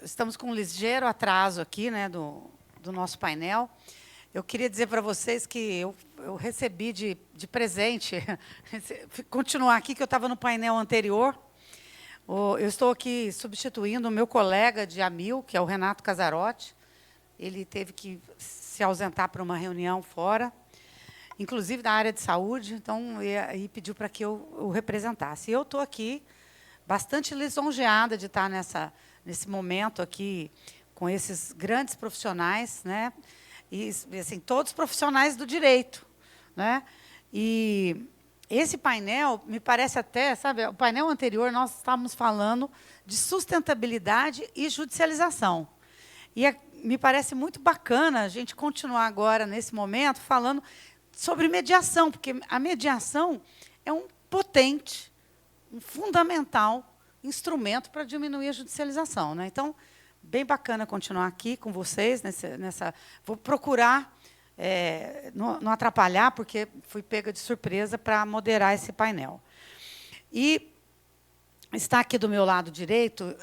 Estamos com um ligeiro atraso aqui, né, do nosso painel. Eu queria dizer para vocês que eu recebi de presente, continuar aqui, que eu estava no painel anterior. Eu estou aqui substituindo o meu colega de AMIL, que é o Renato Casarotti. Ele teve que se ausentar para uma reunião fora, inclusive da área de saúde, então, e pediu para que eu o representasse. E eu estou aqui bastante lisonjeada de estar nesse momento aqui com esses grandes profissionais, né? E assim, todos profissionais do direito, né? E esse painel me parece até, sabe, o painel anterior nós estávamos falando de sustentabilidade e judicialização. E me parece muito bacana a gente continuar agora, nesse momento, falando sobre mediação, porque a mediação é um potente, um fundamental instrumento para diminuir a judicialização, né? Então, bem bacana continuar aqui com vocês. Vou procurar não atrapalhar, porque fui pega de surpresa para moderar esse painel. E está aqui do meu lado direito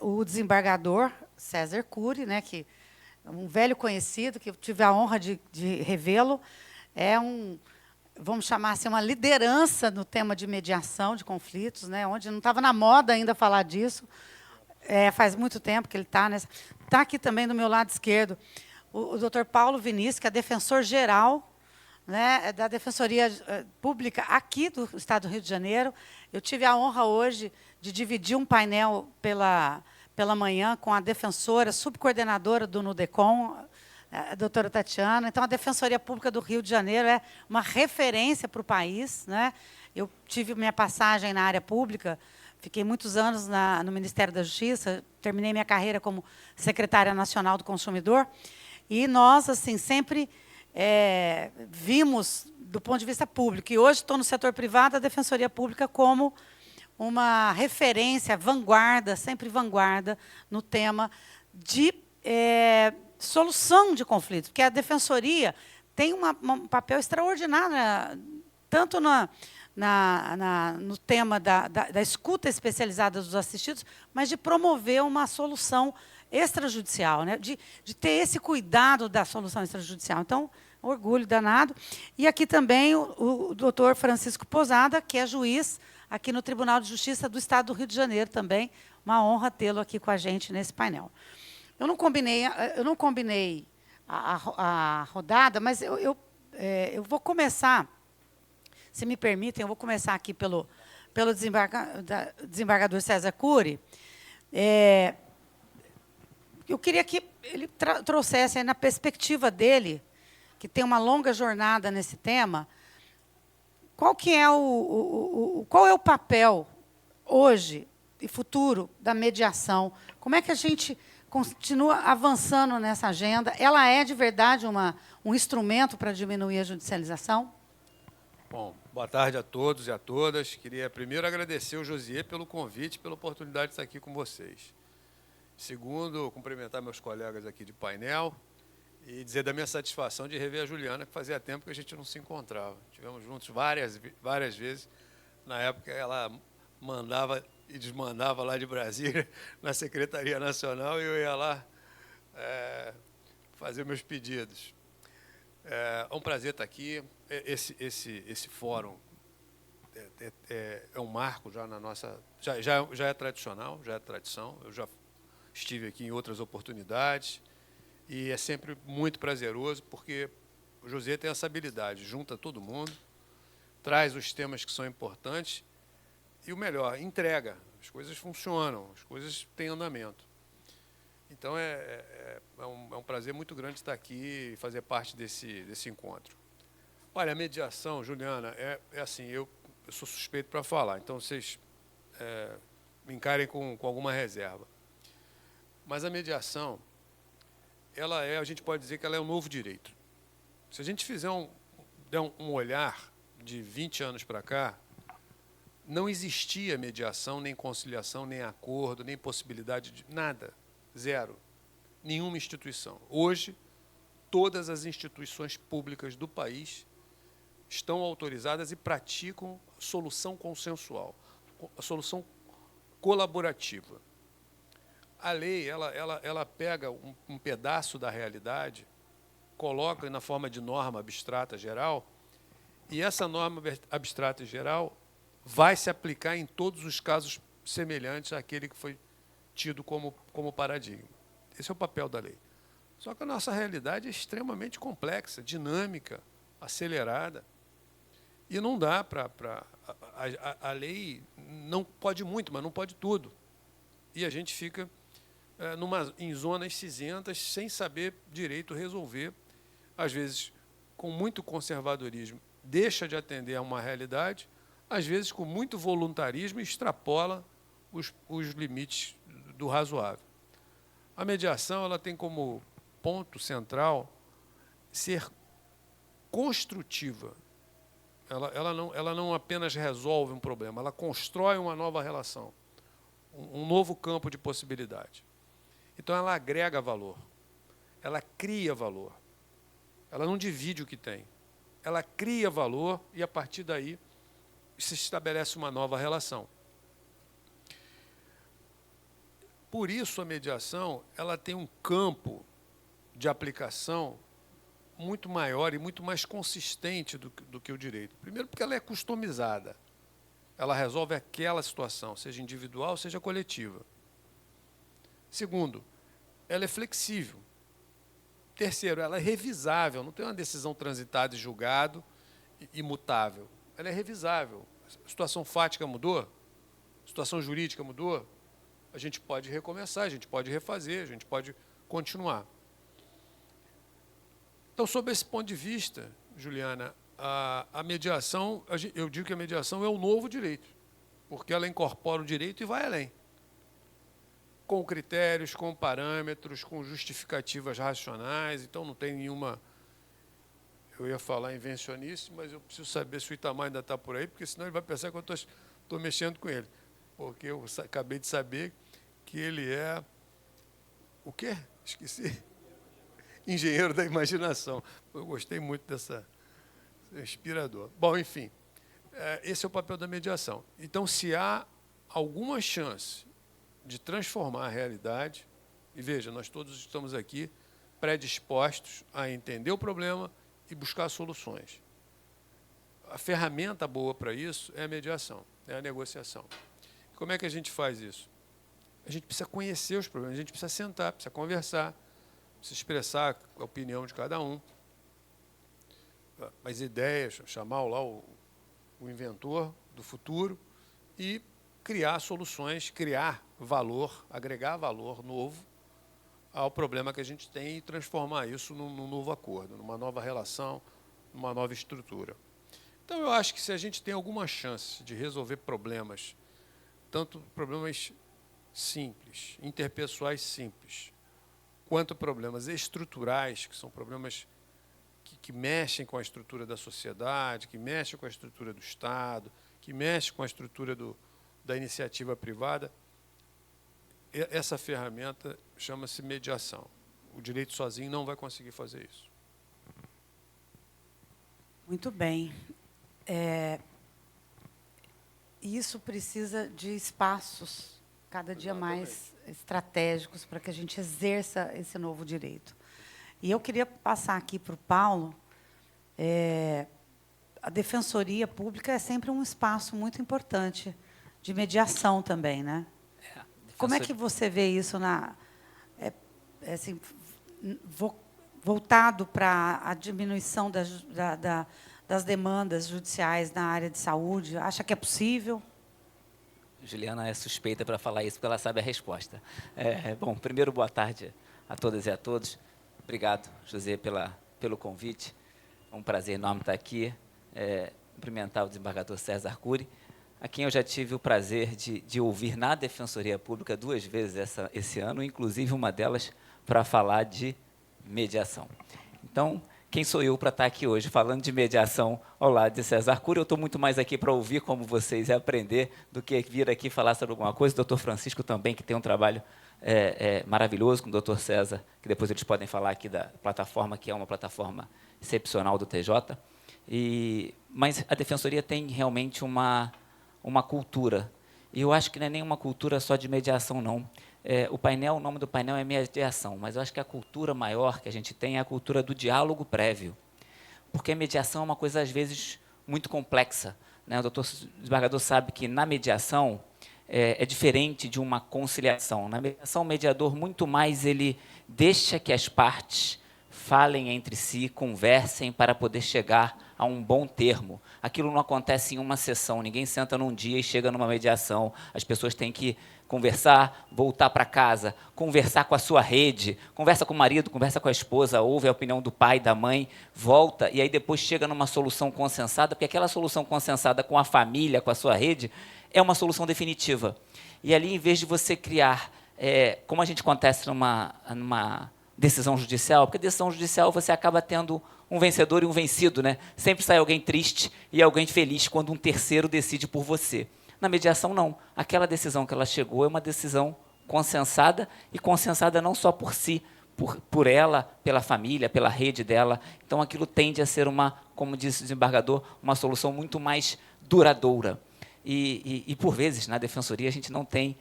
o desembargador César Cury, né, que é um velho conhecido, que eu tive a honra de revê-lo. É vamos chamar assim, uma liderança no tema de mediação de conflitos, né, onde não estava na moda ainda falar disso. Faz muito tempo que ele está nessa. Está aqui também do meu lado esquerdo o doutor Paulo Vinícius, que é defensor-geral, né, da Defensoria Pública aqui do Estado do Rio de Janeiro. Eu tive a honra hoje de dividir um painel pela manhã com a defensora, subcoordenadora do NUDECOM, a doutora Tatiana. Então, a Defensoria Pública do Rio de Janeiro é uma referência para o país, né? Eu tive minha passagem na área pública, fiquei muitos anos no Ministério da Justiça, terminei minha carreira como secretária nacional do consumidor, e nós, assim, sempre vimos do ponto de vista público, e hoje estou no setor privado, a Defensoria Pública como uma referência, vanguarda, sempre vanguarda, no tema de solução de conflitos, porque a Defensoria tem um papel extraordinário, tanto no tema da escuta especializada dos assistidos, mas de promover uma solução extrajudicial, né? de ter esse cuidado da solução extrajudicial. Então, orgulho danado. E aqui também o doutor Francisco Posada, que é juiz aqui no Tribunal de Justiça do Estado do Rio de Janeiro também. Uma honra tê-lo aqui com a gente nesse painel. Eu não combinei a rodada, mas eu vou começar, se me permitem, eu vou começar aqui pelo desembargador César Cury. Eu queria que ele trouxesse, aí, na perspectiva dele, que tem uma longa jornada nesse tema, qual é o papel, hoje e futuro, da mediação? Como é que a gente continua avançando nessa agenda? Ela é, de verdade, um instrumento para diminuir a judicialização? Bom, boa tarde a todos e a todas. Queria primeiro agradecer ao Josier pelo convite, pela oportunidade de estar aqui com vocês. Segundo, cumprimentar meus colegas aqui de painel e dizer da minha satisfação de rever a Juliana, que fazia tempo que a gente não se encontrava. Estivemos juntos várias vezes. Na época, ela mandava e desmandava lá de Brasília, na Secretaria Nacional, e eu ia lá fazer meus pedidos. É um prazer estar aqui. Esse fórum é um marco já na nossa... Já é tradicional, já é tradição. Eu já estive aqui em outras oportunidades e é sempre muito prazeroso, porque o José tem essa habilidade, junta todo mundo, traz os temas que são importantes e, o melhor, entrega. As coisas funcionam, as coisas têm andamento. Então, é um prazer muito grande estar aqui e fazer parte desse encontro. Olha, a mediação, Juliana, assim, eu sou suspeito para falar, então vocês me encarem com alguma reserva. Mas a mediação, a gente pode dizer que ela é um novo direito. Se a gente der um olhar de 20 anos para cá, não existia mediação, nem conciliação, nem acordo, nem possibilidade de nada. Zero. Nenhuma instituição. Hoje, todas as instituições públicas do país estão autorizadas e praticam solução consensual, a solução colaborativa. A lei, ela pega um pedaço da realidade, coloca na forma de norma abstrata geral, e essa norma abstrata geral vai se aplicar em todos os casos semelhantes àquele que foi tido como paradigma. Esse é o papel da lei. Só que a nossa realidade é extremamente complexa, dinâmica, acelerada. E não dá para... A lei não pode muito, mas não pode tudo. E a gente fica em zonas cinzentas, sem saber direito resolver, às vezes com muito conservadorismo, deixa de atender a uma realidade, às vezes com muito voluntarismo, extrapola os limites do razoável. A mediação ela tem como ponto central ser construtiva. Ela não apenas resolve um problema, ela constrói uma nova relação, um novo campo de possibilidade. Então, ela agrega valor, ela cria valor, ela não divide o que tem, ela cria valor e, a partir daí, se estabelece uma nova relação. Por isso, a mediação ela tem um campo de aplicação muito maior e muito mais consistente do que o direito. Primeiro, porque ela é customizada. Ela resolve aquela situação, seja individual, seja coletiva. Segundo, ela é flexível. Terceiro, ela é revisável. Não tem uma decisão transitada e julgado imutável. Ela é revisável. A situação fática mudou? A situação jurídica mudou? A gente pode recomeçar, a gente pode refazer, a gente pode continuar. Então, sob esse ponto de vista, Juliana, a mediação, eu digo que a mediação é o novo direito, porque ela incorpora o direito e vai além. Com critérios, com parâmetros, com justificativas racionais, então não tem nenhuma... Eu ia falar invencionice, mas eu preciso saber se o Itamar ainda está por aí, porque senão ele vai pensar que eu estou mexendo com ele. Porque eu acabei de saber que ele é... O quê? Esqueci. Engenheiro da imaginação. Eu gostei muito dessa... inspirador. Bom, enfim, esse é o papel da mediação. Então, se há alguma chance de transformar a realidade, e veja, nós todos estamos aqui predispostos a entender o problema e buscar soluções. A ferramenta boa para isso é a mediação, é a negociação. Como é que a gente faz isso? A gente precisa conhecer os problemas, a gente precisa sentar, precisa conversar, precisa expressar a opinião de cada um, as ideias, chamar lá o inventor do futuro e criar soluções, criar valor, agregar valor novo ao problema que a gente tem e transformar isso num novo acordo, numa nova relação, numa nova estrutura. Então, eu acho que se a gente tem alguma chance de resolver problemas, tanto problemas simples, interpessoais simples, quanto problemas estruturais, que são problemas que mexem com a estrutura da sociedade, que mexem com a estrutura do Estado, que mexem com a estrutura da iniciativa privada, essa ferramenta chama-se mediação. O direito sozinho não vai conseguir fazer isso. Muito bem. Isso precisa de espaços cada dia mais estratégicos para que a gente exerça esse novo direito. E eu queria passar aqui para o Paulo. A Defensoria Pública é sempre um espaço muito importante de mediação também, né? Como é que você vê isso assim, voltado para a diminuição das demandas judiciais na área de saúde? Acha que é possível? Juliana é suspeita para falar isso, porque ela sabe a resposta. Bom, primeiro, boa tarde a todas e a todos. Obrigado, José, pelo convite. É um prazer enorme estar aqui. Cumprimentar o desembargador César Cury, a quem eu já tive o prazer de ouvir na Defensoria Pública 2 vezes esse ano, inclusive uma delas para falar de mediação. Então, quem sou eu para estar aqui hoje falando de mediação ao lado de César Cury? Eu estou muito mais aqui para ouvir como vocês e aprender do que vir aqui falar sobre alguma coisa. O doutor Francisco também, que tem um trabalho maravilhoso com o doutor César, que depois eles podem falar aqui da plataforma, que é uma plataforma excepcional do TJ. Mas a Defensoria tem realmente uma cultura. E eu acho que não é nem uma cultura só de mediação, não. o painel, o nome do painel é mediação, mas eu acho que a cultura maior que a gente tem é a cultura do diálogo prévio. Porque a mediação é uma coisa, às vezes, muito complexa, né? O doutor desembargador sabe que, na mediação, é diferente de uma conciliação. Na mediação, o mediador, muito mais, ele deixa que as partes falem entre si, conversem para poder chegar a um bom termo. Aquilo não acontece em uma sessão, ninguém senta num dia e chega numa mediação. As pessoas têm que conversar, voltar para casa, conversar com a sua rede, conversa com o marido, conversa com a esposa, ouve a opinião do pai, da mãe, volta, e aí depois chega numa solução consensada, porque aquela solução consensada com a família, com a sua rede, é uma solução definitiva. E ali, em vez de você criar, como a gente acontece numa decisão judicial, porque decisão judicial você acaba tendo um vencedor e um vencido, né? Sempre sai alguém triste e alguém feliz quando um terceiro decide por você. Na mediação, não. Aquela decisão que ela chegou é uma decisão consensada, e consensada não só por si, por ela, pela família, pela rede dela. Então, aquilo tende a ser como disse o desembargador, uma solução muito mais duradoura. E por vezes, na defensoria, a gente não tem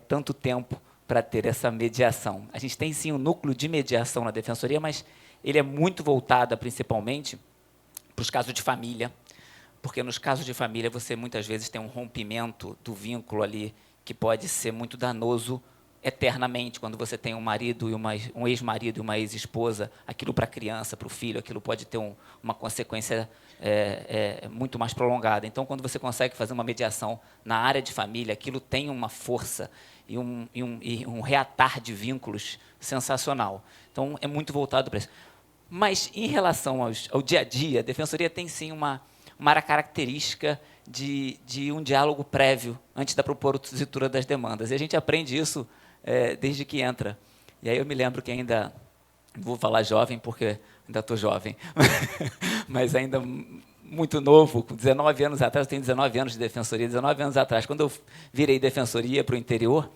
tanto tempo para ter essa mediação. A gente tem, sim, um núcleo de mediação na defensoria, mas ele é muito voltado, principalmente, para os casos de família, porque nos casos de família você muitas vezes tem um rompimento do vínculo ali que pode ser muito danoso eternamente. Quando você tem um marido e um ex-marido e uma ex-esposa, aquilo para a criança, para o filho, aquilo pode ter uma consequência muito mais prolongada. Então, quando você consegue fazer uma mediação na área de família, aquilo tem uma força e um reatar de vínculos sensacional. Então, é muito voltado para isso. Mas, em relação ao dia a dia, a defensoria tem, sim, uma característica de um diálogo prévio antes da propositura das demandas. E a gente aprende isso desde que entra. E aí eu me lembro que ainda, vou falar jovem porque ainda estou jovem, mas ainda muito novo, com 19 anos atrás, eu tenho 19 anos de defensoria, 19 anos atrás, quando eu virei defensoria para o interior,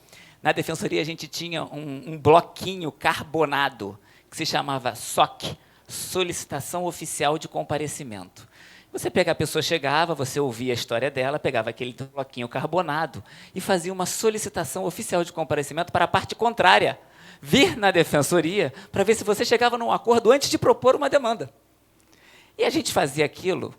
na defensoria a gente tinha um bloquinho carbonado que se chamava SOC, Solicitação Oficial de Comparecimento. Você pega, a pessoa chegava, você ouvia a história dela, pegava aquele bloquinho carbonado e fazia uma solicitação oficial de comparecimento para a parte contrária vir na defensoria para ver se você chegava num acordo antes de propor uma demanda. E a gente fazia aquilo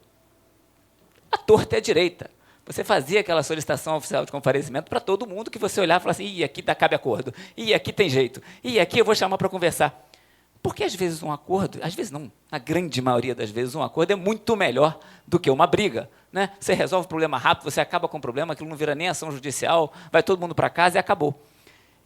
à torta e à direita. Você fazia aquela solicitação oficial de comparecimento para todo mundo que você olhava e falava assim, aqui cabe acordo, aqui tem jeito, aqui eu vou chamar para conversar. Porque, às vezes, um acordo, às vezes não, na grande maioria das vezes, um acordo é muito melhor do que uma briga, né? Você resolve o problema rápido, você acaba com o problema, aquilo não vira nem ação judicial, vai todo mundo para casa e acabou.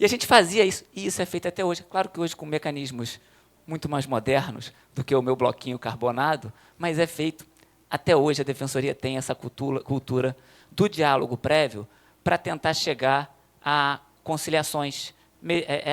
E a gente fazia isso, e isso é feito até hoje. Claro que hoje com mecanismos muito mais modernos do que o meu bloquinho carbonado, mas é feito. Até hoje a defensoria tem essa cultura do diálogo prévio para tentar chegar a conciliações,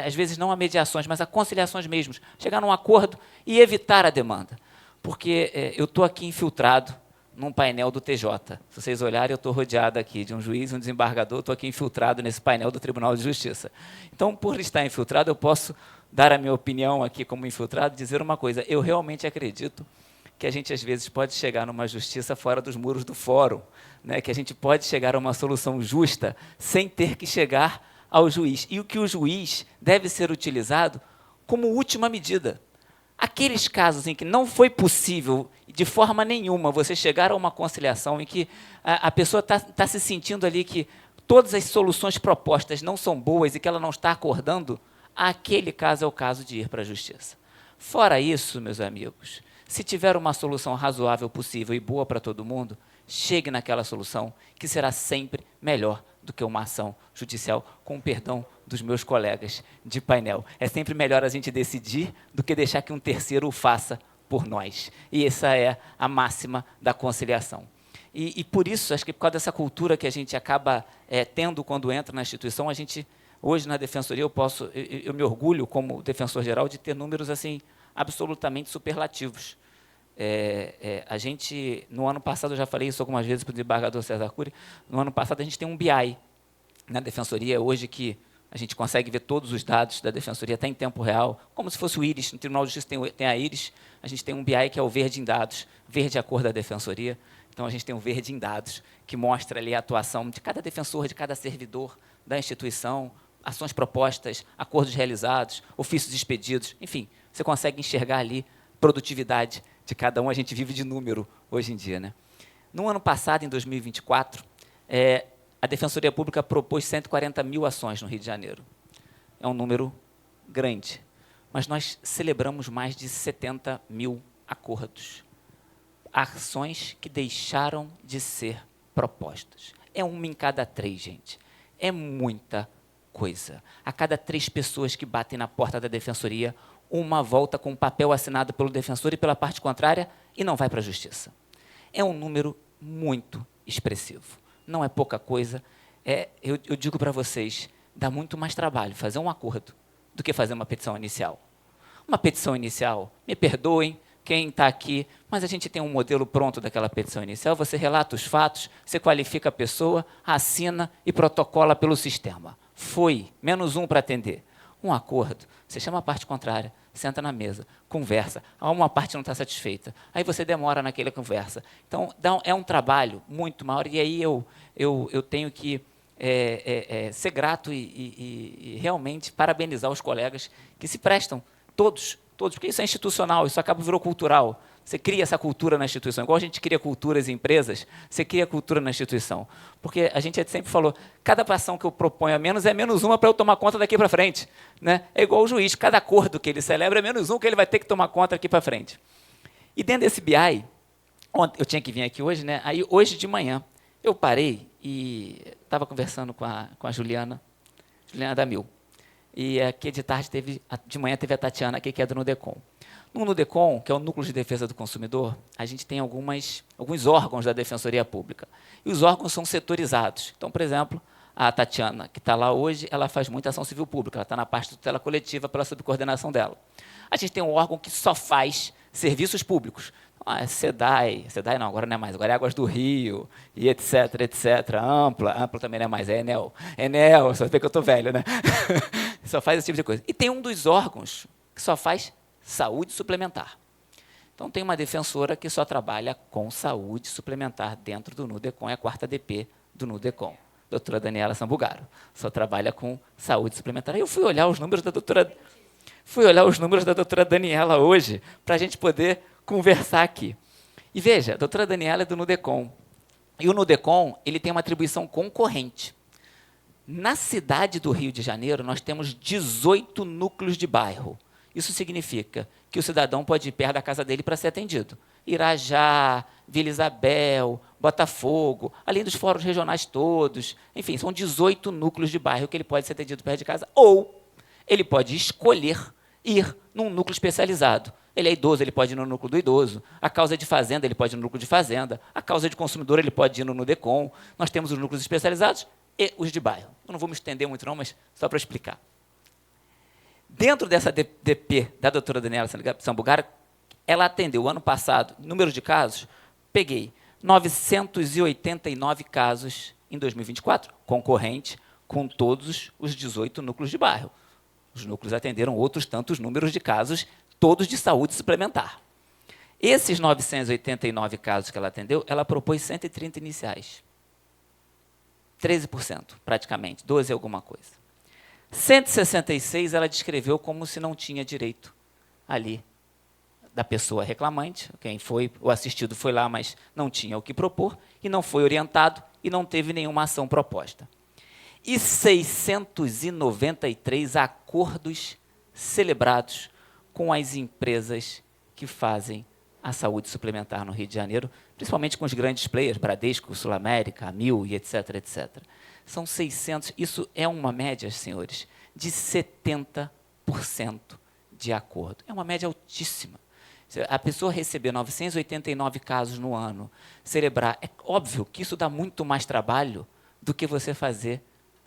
às vezes não a mediações, mas a conciliações mesmo, chegar num acordo e evitar a demanda. Porque eu estou aqui infiltrado num painel do TJ. Se vocês olharem, eu estou rodeado aqui de um juiz e um desembargador, estou aqui infiltrado nesse painel do Tribunal de Justiça. Então, por estar infiltrado, eu posso dar a minha opinião aqui como infiltrado, dizer uma coisa, eu realmente acredito que a gente, às vezes, pode chegar numa justiça fora dos muros do fórum, né? Que a gente pode chegar a uma solução justa sem ter que chegar ao juiz. E o que o juiz deve ser utilizado como última medida. Aqueles casos em que não foi possível, de forma nenhuma, você chegar a uma conciliação, em que a pessoa está se sentindo ali que todas as soluções propostas não são boas e que ela não está acordando, aquele caso é o caso de ir para a justiça. Fora isso, meus amigos, se tiver uma solução razoável, possível e boa para todo mundo, chegue naquela solução, que será sempre melhor do que uma ação judicial, com o perdão dos meus colegas de painel. É sempre melhor a gente decidir do que deixar que um terceiro o faça por nós. E essa é a máxima da conciliação. E por isso, acho que por causa dessa cultura que a gente acaba tendo quando entra na instituição, a gente, hoje na defensoria, eu me orgulho, como defensor-geral, de ter números assim, absolutamente superlativos. A gente, no ano passado, eu já falei isso algumas vezes para o desembargador César Cury, no ano passado a gente tem um BI na defensoria, hoje que a gente consegue ver todos os dados da defensoria, até em tempo real, como se fosse o IRIS, no Tribunal de Justiça tem a IRIS, a gente tem um BI que é o verde em dados, verde a cor da defensoria, então a gente tem um verde em dados, que mostra ali a atuação de cada defensor, de cada servidor da instituição, ações propostas, acordos realizados, ofícios expedidos, enfim, você consegue enxergar ali produtividade de cada um. A gente vive de número hoje em dia, né? No ano passado, em 2024, a Defensoria Pública propôs 140 mil ações no Rio de Janeiro. É um número grande, mas nós celebramos mais de 70 mil acordos. Ações que deixaram de ser propostas. É uma em cada 3, gente. É muita coisa. A cada 3 pessoas que batem na porta da Defensoria, uma volta com um papel assinado pelo defensor e pela parte contrária e não vai para a Justiça. É um número muito expressivo. Não é pouca coisa. Eu digo para vocês, dá muito mais trabalho fazer um acordo do que fazer uma petição inicial. Uma petição inicial, me perdoem, quem está aqui, mas a gente tem um modelo pronto daquela petição inicial, você relata os fatos, você qualifica a pessoa, assina e protocola pelo sistema. Foi, -1 para atender. Um acordo, você chama a parte contrária, senta na mesa, conversa, uma parte não está satisfeita, aí você demora naquela conversa. Então, é um trabalho muito maior, e aí eu tenho que ser grato e realmente parabenizar os colegas que se prestam, todos, porque isso é institucional, isso virou cultural. Você cria essa cultura na instituição. Igual a gente cria culturas em empresas, você cria cultura na instituição. Porque a gente sempre falou, cada ação que eu proponho a menos é -1 para eu tomar conta daqui para frente. Né? É igual o juiz, cada acordo que ele celebra é -1 que ele vai ter que tomar conta daqui para frente. E dentro desse BI, eu tinha que vir aqui hoje, né? Aí hoje de manhã, eu parei e estava conversando com a Juliana da Mil. E aqui de manhã teve a Tatiana aqui, que é do Nudecom. No Nudecom, que é o Núcleo de Defesa do Consumidor, a gente tem alguns órgãos da Defensoria Pública. E os órgãos são setorizados. Então, por exemplo, a Tatiana, que está lá hoje, ela faz muita ação civil pública, ela está na parte de tutela coletiva pela subcoordenação dela. A gente tem um órgão que só faz serviços públicos. É SEDAI não, agora não é mais, agora é Águas do Rio, e etc. Ampla também não é mais, é Enel, só vê que eu estou velho, né? Só faz esse tipo de coisa. E tem um dos órgãos que só faz saúde suplementar. Então, tem uma defensora que só trabalha com saúde suplementar dentro do Nudecom, é a 4ª DP do Nudecom, doutora Daniela Sambugaro, só trabalha com saúde suplementar. Aí eu fui olhar os números da doutora Daniela hoje, para a gente poder conversar aqui. E veja, a doutora Daniela é do Nudecom. E o Nudecom, ele tem uma atribuição concorrente. Na cidade do Rio de Janeiro, nós temos 18 núcleos de bairro. Isso significa que o cidadão pode ir perto da casa dele para ser atendido. Irajá, Vila Isabel, Botafogo, além dos fóruns regionais todos. Enfim, são 18 núcleos de bairro que ele pode ser atendido perto de casa. Ou ele pode escolher ir num núcleo especializado. Ele é idoso, ele pode ir no núcleo do idoso. A causa de fazenda, ele pode ir no núcleo de fazenda. A causa de consumidor, ele pode ir no Nudecom. Nós temos os núcleos especializados e os de bairro. Eu não vou me estender muito não, mas só para explicar. Dentro dessa DP da doutora Daniela Sambugaro, ela atendeu, ano passado, número de casos, peguei 989 casos em 2024, concorrente com todos os 18 núcleos de bairro. Os núcleos atenderam outros tantos números de casos, todos de saúde suplementar. Esses 989 casos que ela atendeu, ela propôs 130 iniciais. 13%, praticamente, 12 alguma coisa. 166 ela descreveu como se não tinha direito ali da pessoa reclamante, quem foi, o assistido foi lá, mas não tinha o que propor, e não foi orientado, e não teve nenhuma ação proposta. E 693 acordos celebrados com as empresas que fazem a saúde suplementar no Rio de Janeiro, principalmente com os grandes players, Bradesco, Sul América, Amil e etc. São 600, isso é uma média, senhores, de 70% de acordo. É uma média altíssima. A pessoa receber 989 casos no ano, celebrar, é óbvio que isso dá muito mais trabalho do que você fazer,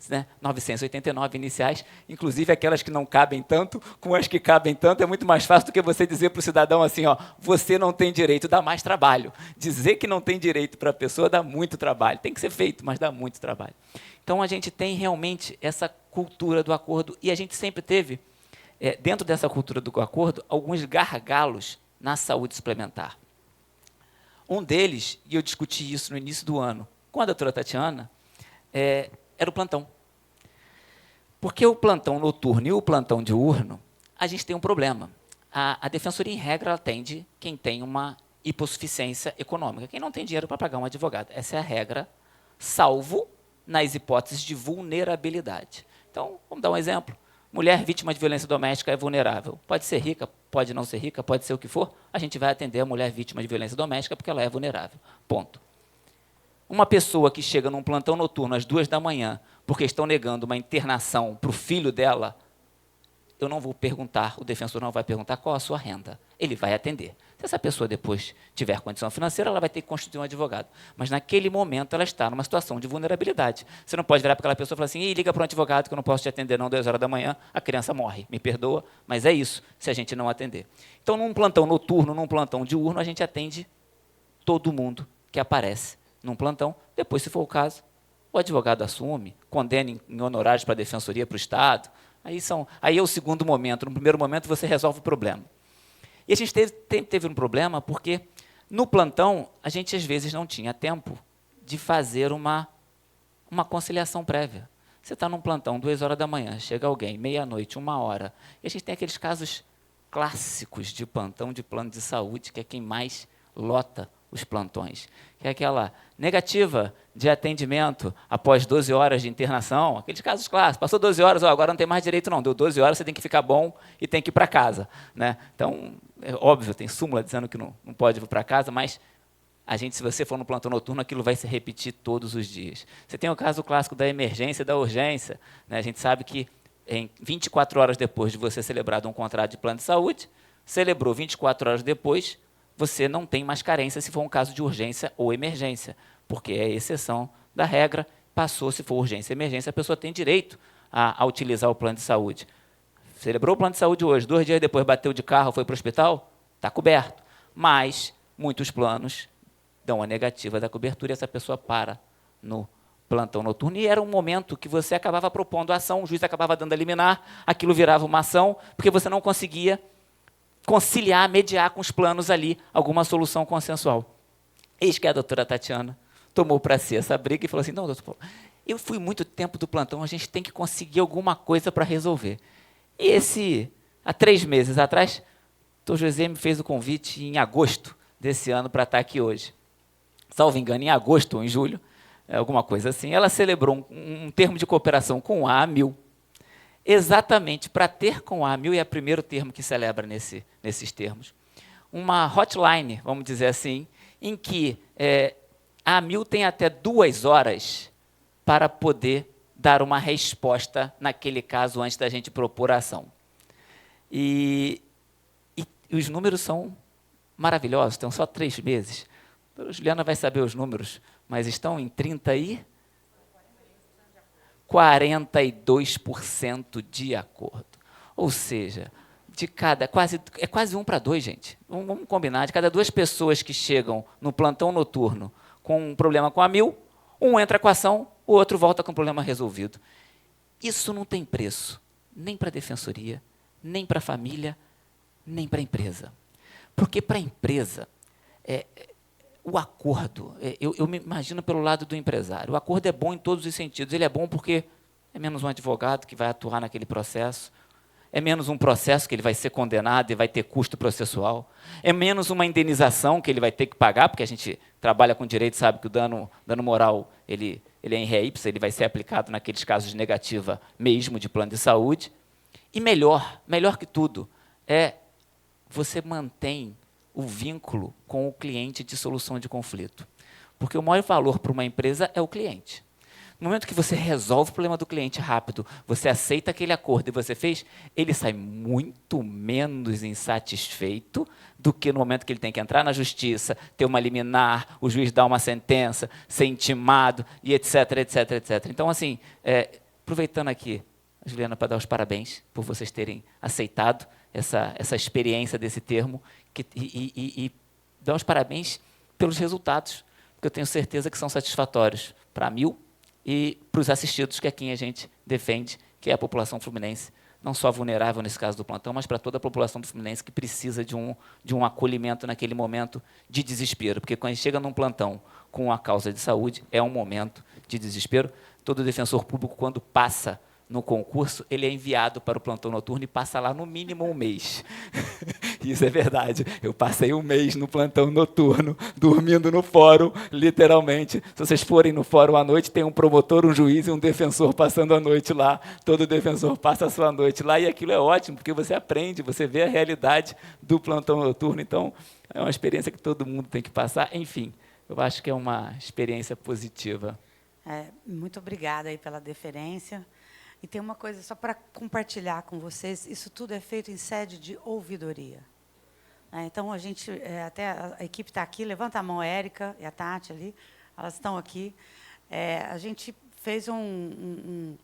né, 989 iniciais, inclusive aquelas que não cabem tanto, com as que cabem tanto, é muito mais fácil do que você dizer para o cidadão assim, ó, você não tem direito, dá mais trabalho. Dizer que não tem direito para a pessoa dá muito trabalho. Tem que ser feito, mas dá muito trabalho. Então, a gente tem realmente essa cultura do acordo, e a gente sempre teve, dentro dessa cultura do acordo, alguns gargalos na saúde suplementar. Um deles, e eu discuti isso no início do ano com a doutora Tatiana, era o plantão. Porque o plantão noturno e o plantão diurno, a gente tem um problema. A defensoria, em regra, ela atende quem tem uma hipossuficiência econômica, quem não tem dinheiro para pagar um advogado. Essa é a regra, salvo nas hipóteses de vulnerabilidade. Então, vamos dar um exemplo. Mulher vítima de violência doméstica é vulnerável. Pode ser rica, pode não ser rica, pode ser o que for, a gente vai atender a mulher vítima de violência doméstica porque ela é vulnerável. Ponto. Uma pessoa que chega num plantão noturno às 2 da manhã porque estão negando uma internação para o filho dela, eu não vou perguntar, o defensor não vai perguntar qual a sua renda. Ele vai atender. Se essa pessoa depois tiver condição financeira, ela vai ter que constituir um advogado. Mas naquele momento ela está numa situação de vulnerabilidade. Você não pode virar para aquela pessoa e falar assim, liga para um advogado que eu não posso te atender não 2 horas da manhã, a criança morre, me perdoa, mas é isso, se a gente não atender. Então, num plantão noturno, num plantão diurno, a gente atende todo mundo que aparece num plantão. Depois, se for o caso, o advogado assume, condena em honorários para a defensoria, para o Estado. Aí é o segundo momento. No primeiro momento, você resolve o problema. E a gente teve um problema porque, no plantão, a gente, às vezes, não tinha tempo de fazer uma conciliação prévia. Você está num plantão, 2 horas da manhã, chega alguém, meia-noite, 1 hora, e a gente tem aqueles casos clássicos de plantão de plano de saúde, que é quem mais lota os plantões, que é aquela negativa de atendimento após 12 horas de internação, aqueles casos clássicos, passou 12 horas, agora não tem mais direito não, deu 12 horas, você tem que ficar bom e tem que ir para casa. Né? Então, é óbvio, tem súmula dizendo que não pode ir para casa, mas a gente, se você for no plantão noturno, aquilo vai se repetir todos os dias. Você tem o caso clássico da emergência e da urgência. Né? A gente sabe que em 24 horas depois de você celebrado um contrato de plano de saúde, celebrou 24 horas depois, você não tem mais carência se for um caso de urgência ou emergência, porque é exceção da regra, passou, se for urgência e emergência, a pessoa tem direito a utilizar o plano de saúde. Celebrou o plano de saúde hoje, 2 dias depois bateu de carro, foi para o hospital, está coberto. Mas muitos planos dão a negativa da cobertura e essa pessoa para no plantão noturno. E era um momento que você acabava propondo a ação, o juiz acabava dando a liminar, aquilo virava uma ação, porque você não conseguia conciliar, mediar com os planos ali alguma solução consensual. Eis que a doutora Tatiana tomou para si essa briga e falou assim, não, doutor Paulo, eu fui muito tempo do plantão, a gente tem que conseguir alguma coisa para resolver. E há 3 meses atrás, o doutor José me fez o convite em agosto desse ano para estar aqui hoje. Salvo engano, em agosto ou em julho, alguma coisa assim, ela celebrou um termo de cooperação com a AMIL, exatamente para ter com a AMIL, e é o primeiro termo que celebra nesses termos, uma hotline, vamos dizer assim, em que a AMIL tem até 2 horas para poder dar uma resposta naquele caso antes da gente propor a ação. E os números são maravilhosos, estão só 3 meses. A Juliana vai saber os números, mas estão em 42% de acordo. Ou seja, é quase 1 para 2, gente. Vamos combinar, de cada 2 pessoas que chegam no plantão noturno com um problema com a AMIL, um entra com a ação, o outro volta com o problema resolvido. Isso não tem preço, nem para a defensoria, nem para a família, nem para a empresa. Porque para a empresa, o acordo, eu me imagino pelo lado do empresário, o acordo é bom em todos os sentidos. Ele é bom porque é menos um advogado que vai atuar naquele processo, é menos um processo que ele vai ser condenado e vai ter custo processual, é menos uma indenização que ele vai ter que pagar, porque a gente trabalha com direito, sabe que o dano moral ele é em ré ipsa, ele vai ser aplicado naqueles casos de negativa mesmo de plano de saúde. E melhor que tudo, você mantém o vínculo com o cliente de solução de conflito. Porque o maior valor para uma empresa é o cliente. No momento que você resolve o problema do cliente rápido, você aceita aquele acordo e você fez, ele sai muito menos insatisfeito do que no momento que ele tem que entrar na justiça, ter uma liminar, o juiz dar uma sentença, ser intimado, e etc, etc, etc. Então, assim, aproveitando aqui, Juliana, para dar os parabéns por vocês terem aceitado essa experiência desse termo e dar os parabéns pelos resultados, porque eu tenho certeza que são satisfatórios para a AMIL e para os assistidos, que é quem a gente defende, que é a população fluminense, não só vulnerável nesse caso do plantão, mas para toda a população do Fluminense que precisa de um acolhimento naquele momento de desespero, porque quando a gente chega num plantão com a causa de saúde, é um momento de desespero. Todo defensor público, quando passa no concurso, ele é enviado para o plantão noturno e passa lá no mínimo um mês. Isso é verdade. Eu passei um mês no plantão noturno, dormindo no fórum, literalmente. Se vocês forem no fórum à noite, tem um promotor, um juiz e um defensor passando a noite lá. Todo defensor passa a sua noite lá, e aquilo é ótimo, porque você aprende, você vê a realidade do plantão noturno. Então, é uma experiência que todo mundo tem que passar. Enfim, eu acho que é uma experiência positiva. Muito obrigada aí pela deferência. E tem uma coisa só para compartilhar com vocês, isso tudo é feito em sede de ouvidoria. Então, a gente, até a equipe está aqui, levanta a mão, a Érica e a Tati ali, elas estão aqui. A gente fez um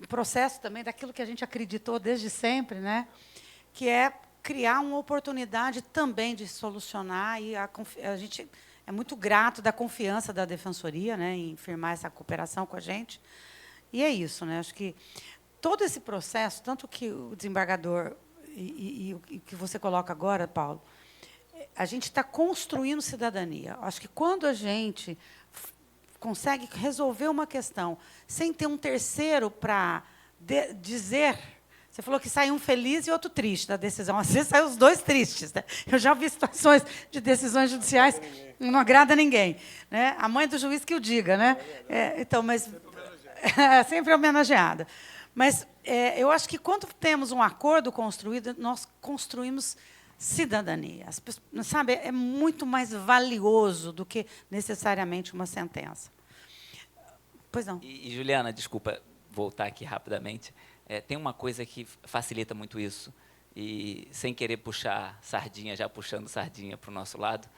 processo também daquilo que a gente acreditou desde sempre, né? Que é criar uma oportunidade também de solucionar, e a gente é muito grato da confiança da Defensoria, né, em firmar essa cooperação com a gente. E é isso, né? Acho que todo esse processo, tanto que o desembargador e o que você coloca agora, Paulo, a gente está construindo cidadania. Acho que quando a gente consegue resolver uma questão sem ter um terceiro para dizer. Você falou que sai um feliz e outro triste da decisão. Às vezes saem os dois tristes. Né? Eu já vi situações de decisões judiciais que não agrada a ninguém. Né? A mãe do juiz que o diga. Né? Então, mas sempre homenageada. Mas eu acho que quando temos um acordo construído, nós construímos cidadania. As pessoas, sabe, é muito mais valioso do que necessariamente uma sentença. Pois não. E Juliana, desculpa voltar aqui rapidamente. Tem uma coisa que facilita muito isso, e sem querer puxar sardinha, já puxando sardinha para o nosso lado,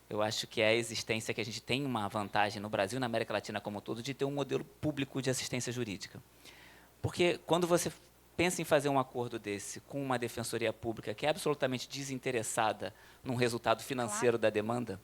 eu acho que é a existência que a gente tem uma vantagem no Brasil e na América Latina como um todo de ter um modelo público de assistência jurídica. Porque quando você pensa em fazer um acordo desse com uma defensoria pública que é absolutamente desinteressada num resultado financeiro da demanda,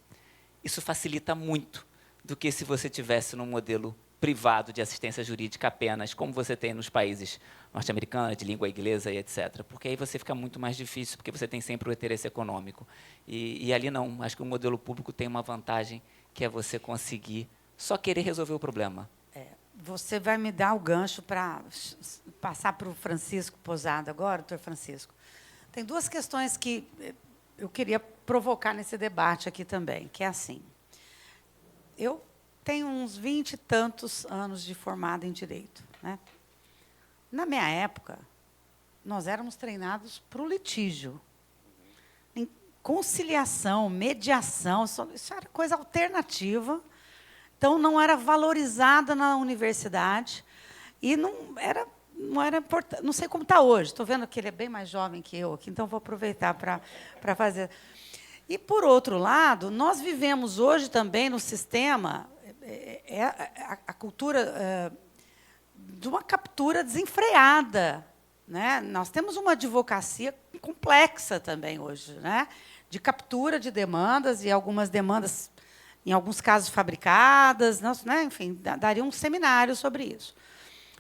isso facilita muito do que se você tivesse num modelo privado de assistência jurídica apenas, como você tem nos países norte-americanos, de língua inglesa e etc. Porque aí você fica muito mais difícil, porque você tem sempre o interesse econômico. E ali não, acho que o modelo público tem uma vantagem, que é você conseguir só querer resolver o problema. Você vai me dar o gancho para passar para o Francisco Posada agora, doutor Francisco. Tem duas questões que eu queria provocar nesse debate aqui também, que é assim. Eu tenho uns 20 e tantos anos de formada em Direito. Né? Na minha época, nós éramos treinados para o litígio. Em conciliação, mediação, isso era coisa alternativa. Então, não era valorizada na universidade e não era importante. Não sei como está hoje. Estou vendo que ele é bem mais jovem que eu aqui, então vou aproveitar para fazer. E, por outro lado, nós vivemos hoje também no sistema a cultura de uma captura desenfreada. Né? Nós temos uma advocacia complexa também hoje, né? De captura de demandas, e algumas demandas, em alguns casos, fabricadas. Né? Enfim, daria um seminário sobre isso.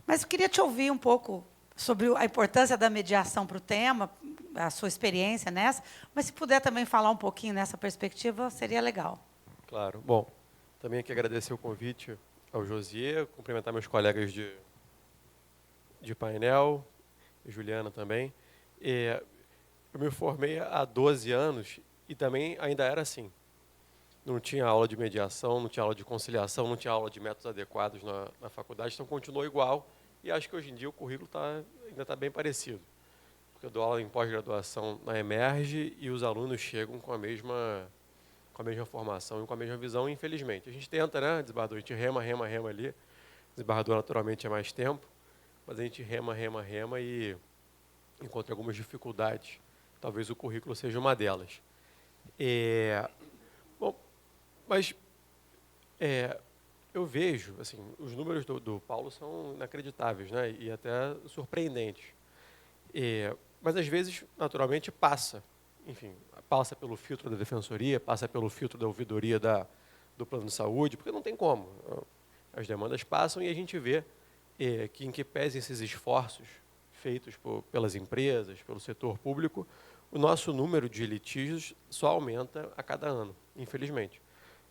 Mas eu queria te ouvir um pouco sobre a importância da mediação para o tema, a sua experiência nessa, mas se puder também falar um pouquinho nessa perspectiva, seria legal. Claro. Bom, também aqui agradecer o convite ao Josier, cumprimentar meus colegas de painel, Juliana também. Eu me formei há 12 anos e também ainda era assim. Não tinha aula de mediação, não tinha aula de conciliação, não tinha aula de métodos adequados na faculdade, então continuou igual. E acho que hoje em dia o currículo ainda está bem parecido. Porque eu dou aula em pós-graduação na Emerge e os alunos chegam com a mesma formação e com a mesma visão, infelizmente. A gente tenta, né, desembargador? A gente rema ali. Desembargador, naturalmente, é mais tempo, mas a gente rema e encontra algumas dificuldades. Talvez o currículo seja uma delas. Bom, mas eu vejo, assim, os números do Paulo são inacreditáveis, né, e até surpreendentes. Mas, às vezes, naturalmente, passa pelo filtro da defensoria, passa pelo filtro da ouvidoria do plano de saúde, porque não tem como. As demandas passam e a gente vê que, em que pese esses esforços feitos pelas empresas, pelo setor público, o nosso número de litígios só aumenta a cada ano, infelizmente.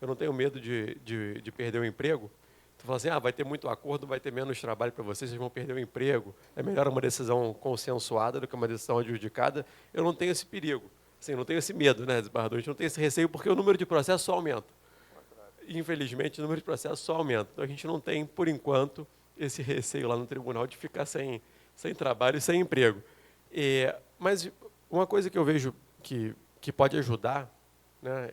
Eu não tenho medo de perder o emprego, Tu fala assim, vai ter muito acordo, vai ter menos trabalho para vocês, vocês vão perder o emprego. É melhor uma decisão consensuada do que uma decisão adjudicada. Eu não tenho esse perigo, assim, não tenho esse medo, né, desembargador? A gente não tem esse receio porque o número de processos só aumenta. Infelizmente, o número de processos só aumenta. Então, a gente não tem, por enquanto, esse receio lá no tribunal de ficar sem trabalho e sem emprego. Mas uma coisa que eu vejo que pode ajudar, né,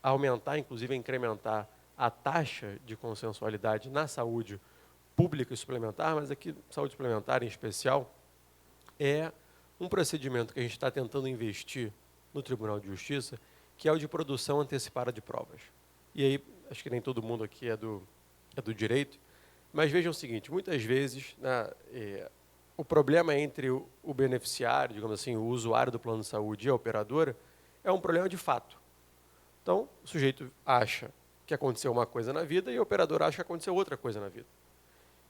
a aumentar, inclusive a incrementar a taxa de consensualidade na saúde pública e suplementar, mas aqui saúde suplementar em especial, é um procedimento que a gente está tentando investir no Tribunal de Justiça, que é o de produção antecipada de provas. E aí, acho que nem todo mundo aqui é do direito, mas vejam o seguinte, muitas vezes, né, o problema entre o beneficiário, digamos assim, o usuário do plano de saúde e a operadora, é um problema de fato. Então, o sujeito acha que aconteceu uma coisa na vida e o operador acha que aconteceu outra coisa na vida.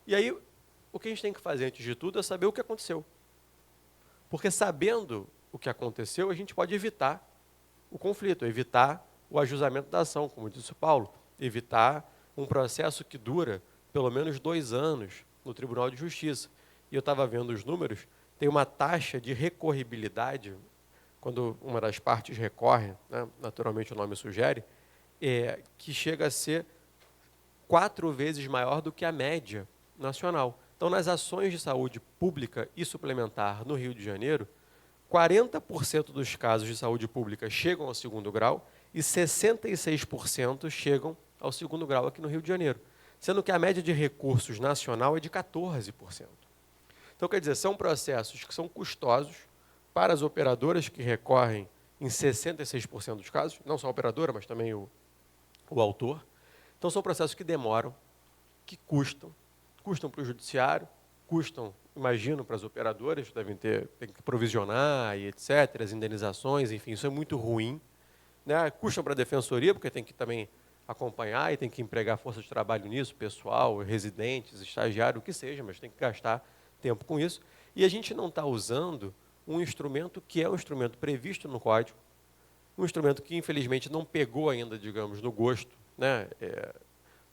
E aí, o que a gente tem que fazer antes de tudo é saber o que aconteceu. Porque sabendo o que aconteceu, a gente pode evitar o conflito, evitar o ajustamento da ação, como disse o Paulo, evitar um processo que dura pelo menos 2 anos no Tribunal de Justiça. E eu estava vendo os números, tem uma taxa de recorribilidade, quando uma das partes recorre, né, naturalmente o nome sugere, que chega a ser 4 vezes maior do que a média nacional. Então, nas ações de saúde pública e suplementar no Rio de Janeiro, 40% dos casos de saúde pública chegam ao 2º grau e 66% chegam ao 2º grau aqui no Rio de Janeiro, sendo que a média de recursos nacional é de 14%. Então, quer dizer, são processos que são custosos para as operadoras que recorrem em 66% dos casos, não só a operadora, mas também o autor. Então, são processos que demoram, que custam para o judiciário, custam, imagino, para as operadoras, tem que provisionar e etc., as indenizações, enfim, isso é muito ruim. Né? Custam para a defensoria, porque tem que também acompanhar e tem que empregar força de trabalho nisso, pessoal, residentes, estagiário, o que seja, mas tem que gastar tempo com isso. E a gente não está usando um instrumento que é um instrumento previsto no Código, um instrumento que, infelizmente, não pegou ainda, digamos, no gosto, né,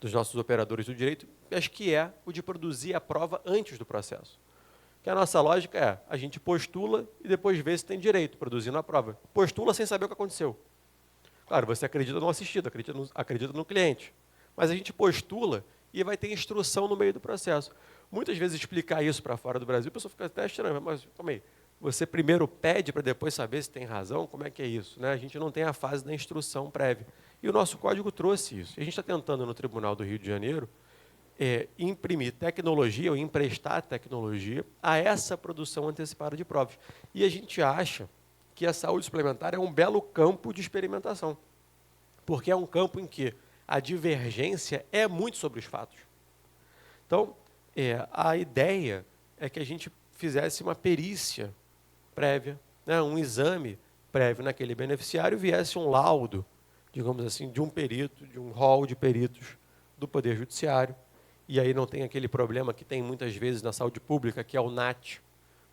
dos nossos operadores do direito, mas que é o de produzir a prova antes do processo. Que a nossa lógica é, a gente postula e depois vê se tem direito, produzindo a prova. Postula sem saber o que aconteceu. Claro, você acredita no assistido, acredita no cliente, mas a gente postula e vai ter instrução no meio do processo. Muitas vezes explicar isso para fora do Brasil, a pessoa fica até estranha, mas calma aí, você primeiro pede para depois saber se tem razão, como é que é isso? Né? A gente não tem a fase da instrução prévia. E o nosso código trouxe isso. E a gente está tentando no Tribunal do Rio de Janeiro imprimir tecnologia ou emprestar tecnologia a essa produção antecipada de provas. E a gente acha que a saúde suplementar é um belo campo de experimentação, porque é um campo em que a divergência é muito sobre os fatos. Então, a ideia é que a gente fizesse uma perícia prévia, né, um exame prévio naquele beneficiário, viesse um laudo, digamos assim, de um perito, de um rol de peritos do Poder Judiciário, e aí não tem aquele problema que tem muitas vezes na saúde pública, que é o NAT,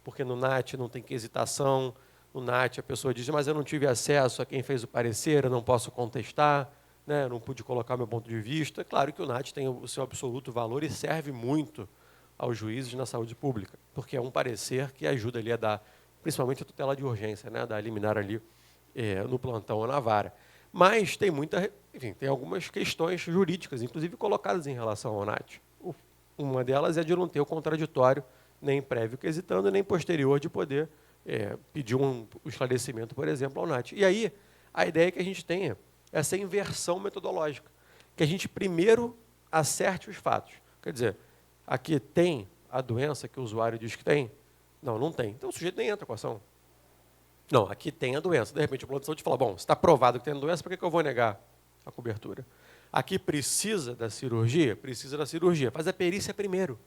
porque no NAT não tem quesitação, no NAT a pessoa diz, mas eu não tive acesso a quem fez o parecer, eu não posso contestar, né, eu não pude colocar meu ponto de vista. É claro que o NAT tem o seu absoluto valor e serve muito aos juízes na saúde pública, porque é um parecer que ajuda ali a dar, principalmente a tutela de urgência, né, da liminar ali no plantão ou na vara. Mas tem tem algumas questões jurídicas, inclusive colocadas em relação ao NAT. Uma delas é de não ter o contraditório, nem prévio quesitando, nem posterior de poder pedir um esclarecimento, por exemplo, ao NAT. E aí, a ideia é que a gente tenha essa inversão metodológica, que a gente primeiro acerte os fatos. Quer dizer, aqui tem a doença que o usuário diz que tem? Não, não tem. Então o sujeito nem entra com a ação. Não, aqui tem a doença. De repente o plano de saúde fala, bom, se está provado que tem a doença, por que eu vou negar a cobertura? Aqui precisa da cirurgia? Precisa da cirurgia. Faz a perícia primeiro.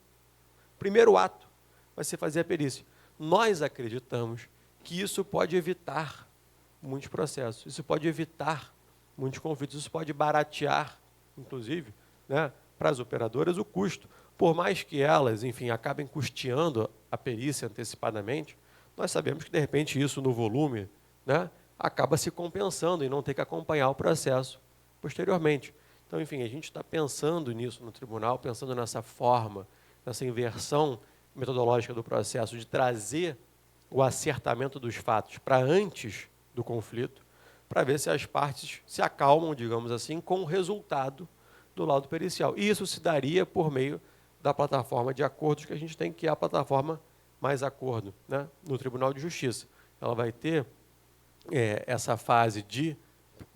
Primeiro ato vai ser fazer a perícia. Nós acreditamos que isso pode evitar muitos processos, isso pode evitar muitos conflitos, isso pode baratear, inclusive, né, para as operadoras o custo. Por mais que elas, enfim, acabem custeando a perícia antecipadamente, nós sabemos que, de repente, isso no volume, né, acaba se compensando e não ter que acompanhar o processo posteriormente. Então, enfim, a gente está pensando nisso no tribunal, pensando nessa forma, nessa inversão metodológica do processo, de trazer o acertamento dos fatos para antes do conflito, para ver se as partes se acalmam, digamos assim, com o resultado do laudo pericial. E isso se daria por meio da plataforma de acordos que a gente tem, que é a plataforma Mais Acordo, né, no Tribunal de Justiça. Ela vai ter essa fase de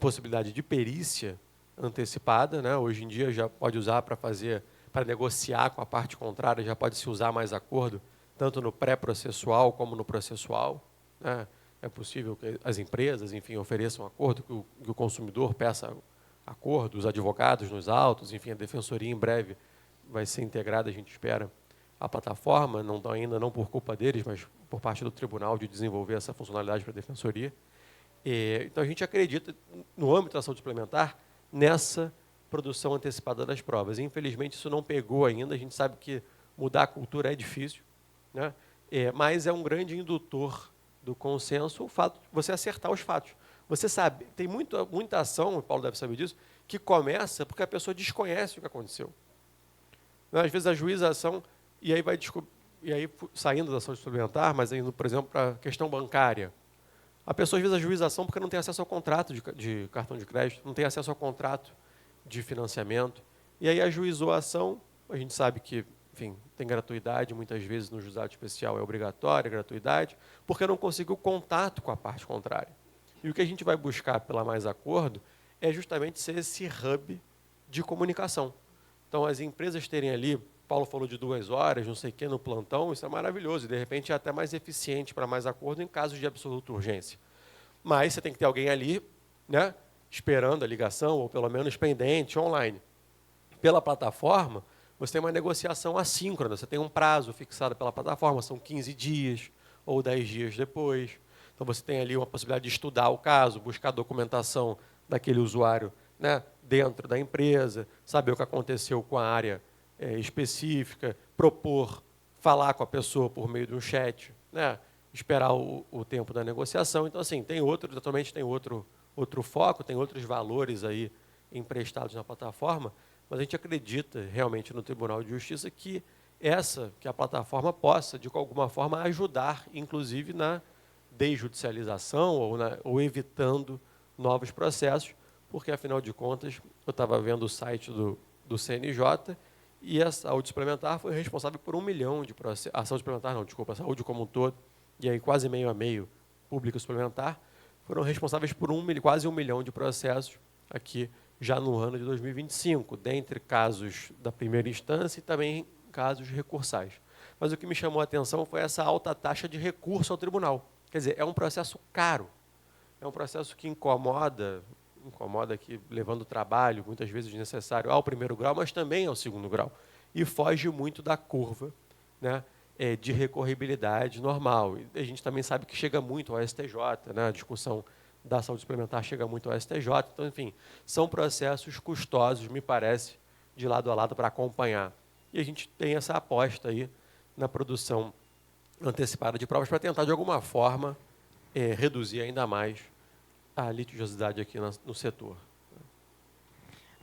possibilidade de perícia antecipada, né? Hoje em dia já pode usar para negociar com a parte contrária, já pode se usar Mais Acordo, tanto no pré-processual como no processual, né? É possível que as empresas, enfim, ofereçam acordo, que o consumidor peça acordo, os advogados nos autos, enfim, a defensoria em breve vai ser integrada, a gente espera, à plataforma, ainda não por culpa deles, mas por parte do tribunal de desenvolver essa funcionalidade para a defensoria. Então, a gente acredita, no âmbito da saúde suplementar, nessa produção antecipada das provas. Infelizmente, isso não pegou ainda, a gente sabe que mudar a cultura é difícil, né? Mas é um grande indutor do consenso o fato de você acertar os fatos. Você sabe, tem muita ação, o Paulo deve saber disso, que começa porque a pessoa desconhece o que aconteceu. Às vezes a juização, e aí saindo da saúde suplementar, mas indo, por exemplo, para a questão bancária. A pessoa às vezes a juização porque não tem acesso ao contrato de cartão de crédito, não tem acesso ao contrato de financiamento. E aí ajuizou a ação, a gente sabe que, enfim, tem gratuidade, muitas vezes no juizado especial é obrigatória, gratuidade, porque não conseguiu contato com a parte contrária. E o que a gente vai buscar pela Mais Acordo é justamente ser esse hub de comunicação. Então, as empresas terem ali, Paulo falou de 2 horas, não sei o quê, no plantão, isso é maravilhoso, e de repente é até mais eficiente para Mais Acordo em casos de absoluta urgência. Mas você tem que ter alguém ali, né, esperando a ligação, ou pelo menos pendente, online. Pela plataforma, você tem uma negociação assíncrona, você tem um prazo fixado pela plataforma, são 15 dias ou 10 dias depois. Então, você tem ali uma possibilidade de estudar o caso, buscar documentação daquele usuário, né, dentro da empresa, saber o que aconteceu com a área específica, falar com a pessoa por meio de um chat, né, esperar o tempo da negociação. Então, assim, atualmente tem outro foco, tem outros valores aí emprestados na plataforma, mas a gente acredita realmente no Tribunal de Justiça que a plataforma possa, de alguma forma, ajudar, inclusive, na desjudicialização ou evitando novos processos, porque, afinal de contas, eu estava vendo o site do CNJ e a saúde suplementar foi responsável por 1 milhão de processos. A saúde suplementar, não, desculpa, a saúde como um todo, e aí quase meio a meio, pública suplementar, foram responsáveis por quase 1 milhão de processos aqui já no ano de 2025, dentre casos da primeira instância e também casos recursais. Mas o que me chamou a atenção foi essa alta taxa de recurso ao tribunal. Quer dizer, é um processo caro, é um processo que incomoda aqui, levando trabalho, muitas vezes necessário, ao primeiro grau, mas também ao segundo grau. E foge muito da curva, né, de recorribilidade normal. E a gente também sabe que chega muito ao STJ, né, a discussão da saúde suplementar chega muito ao STJ. Então, enfim, são processos custosos, me parece, de lado a lado para acompanhar. E a gente tem essa aposta aí na produção antecipada de provas para tentar, de alguma forma, reduzir ainda mais a litigiosidade aqui no setor.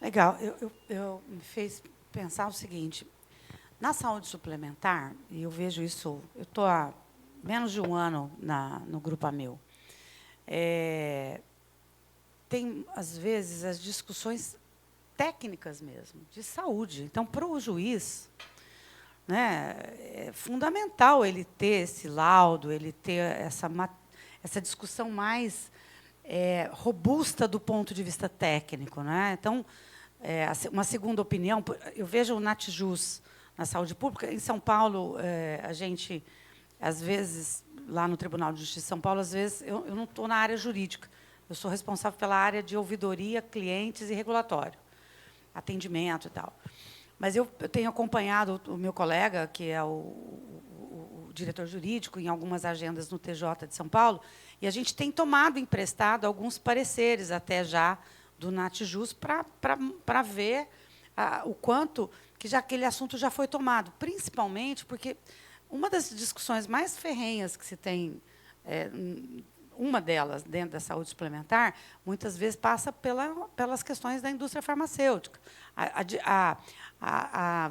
Legal. Me fez pensar o seguinte, na saúde suplementar, e eu vejo isso, eu estou há menos de 1 ano no Grupo Amil, tem, às vezes, as discussões técnicas mesmo, de saúde. Então, para o juiz, né, é fundamental ele ter esse laudo, ele ter essa discussão mais robusta do ponto de vista técnico, né? Então, uma segunda opinião, eu vejo o Natjus na saúde pública. Em São Paulo, a gente, às vezes, lá no Tribunal de Justiça de São Paulo, às vezes, eu não estou na área jurídica, eu sou responsável pela área de ouvidoria, clientes e regulatório, atendimento e tal. Mas eu tenho acompanhado o meu colega, que é o diretor jurídico, em algumas agendas no TJ de São Paulo, e a gente tem tomado emprestado alguns pareceres, até já, do Natjus, para ver o quanto que já aquele assunto já foi tomado, principalmente porque uma das discussões mais ferrenhas que se tem uma delas, dentro da saúde suplementar, muitas vezes passa pelas questões da indústria farmacêutica.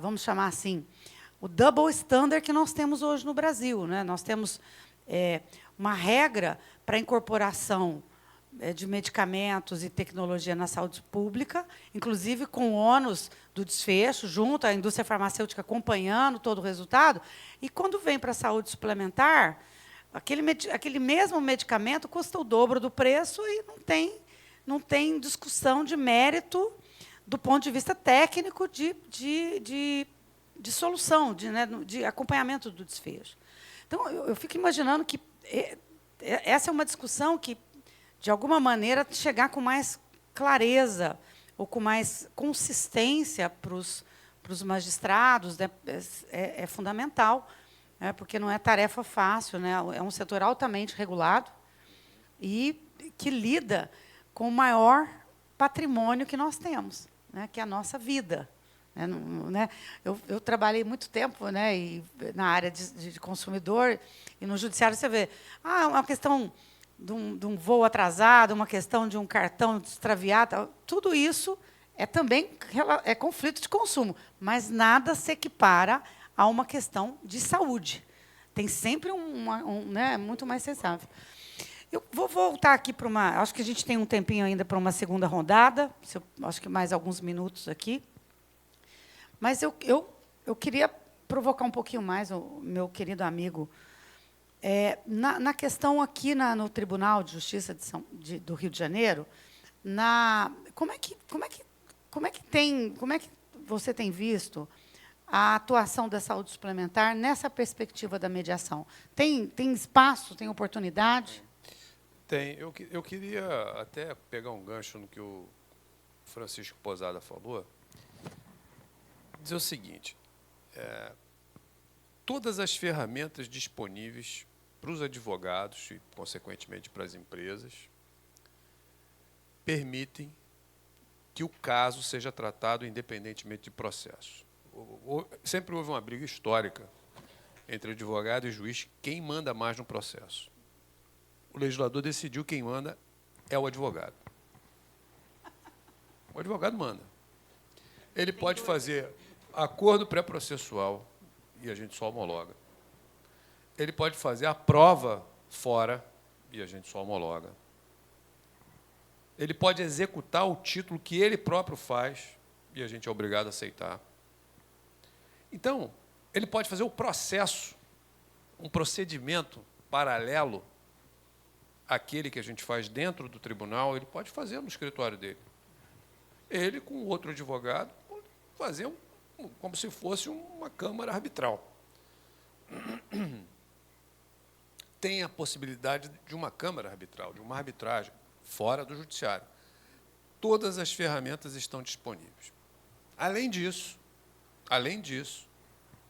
Vamos chamar assim, o double standard que nós temos hoje no Brasil, né? Nós temos uma regra para a incorporação de medicamentos e tecnologia na saúde pública, inclusive com o ônus do desfecho, junto à indústria farmacêutica acompanhando todo o resultado. E, quando vem para a saúde suplementar, aquele mesmo medicamento custa o dobro do preço e não tem discussão de mérito do ponto de vista técnico de solução, de acompanhamento do desfecho. Então, eu fico imaginando que essa é uma discussão que, de alguma maneira, chegar com mais clareza ou com mais consistência para os magistrados, né, é fundamental, né, porque não é tarefa fácil, né, é um setor altamente regulado e que lida com o maior patrimônio que nós temos, né, que é a nossa vida. Eu trabalhei muito tempo, né, na área de consumidor, e no judiciário você vê uma questão de um voo atrasado, uma questão de um cartão extraviado, tudo isso também é conflito de consumo, mas nada se equipara a uma questão de saúde. Tem sempre muito mais sensável. Eu vou voltar aqui para uma... Acho que a gente tem um tempinho ainda para uma segunda rodada, acho que mais alguns minutos aqui. Mas eu queria provocar um pouquinho mais o meu querido amigo na questão aqui no Tribunal de Justiça do Rio de Janeiro. Como é que você tem visto a atuação da saúde suplementar nessa perspectiva da mediação? Tem espaço, tem oportunidade? Tem. Eu queria até pegar um gancho no que o Francisco Posada falou, dizer o seguinte: todas as ferramentas disponíveis para os advogados e, consequentemente, para as empresas, permitem que o caso seja tratado independentemente de processo. Sempre houve uma briga histórica entre advogado e juiz, quem manda mais no processo. O legislador decidiu quem manda é o advogado. O advogado manda. Ele pode fazer acordo pré-processual e a gente só homologa. Ele pode fazer a prova fora e a gente só homologa. Ele pode executar o título que ele próprio faz e a gente é obrigado a aceitar. Então, ele pode fazer o processo, um procedimento paralelo àquele que a gente faz dentro do tribunal, ele pode fazer no escritório dele. Ele, com outro advogado, pode fazer como se fosse uma câmara arbitral. Tem a possibilidade de uma câmara arbitral, de uma arbitragem fora do judiciário. Todas as ferramentas estão disponíveis. Além disso,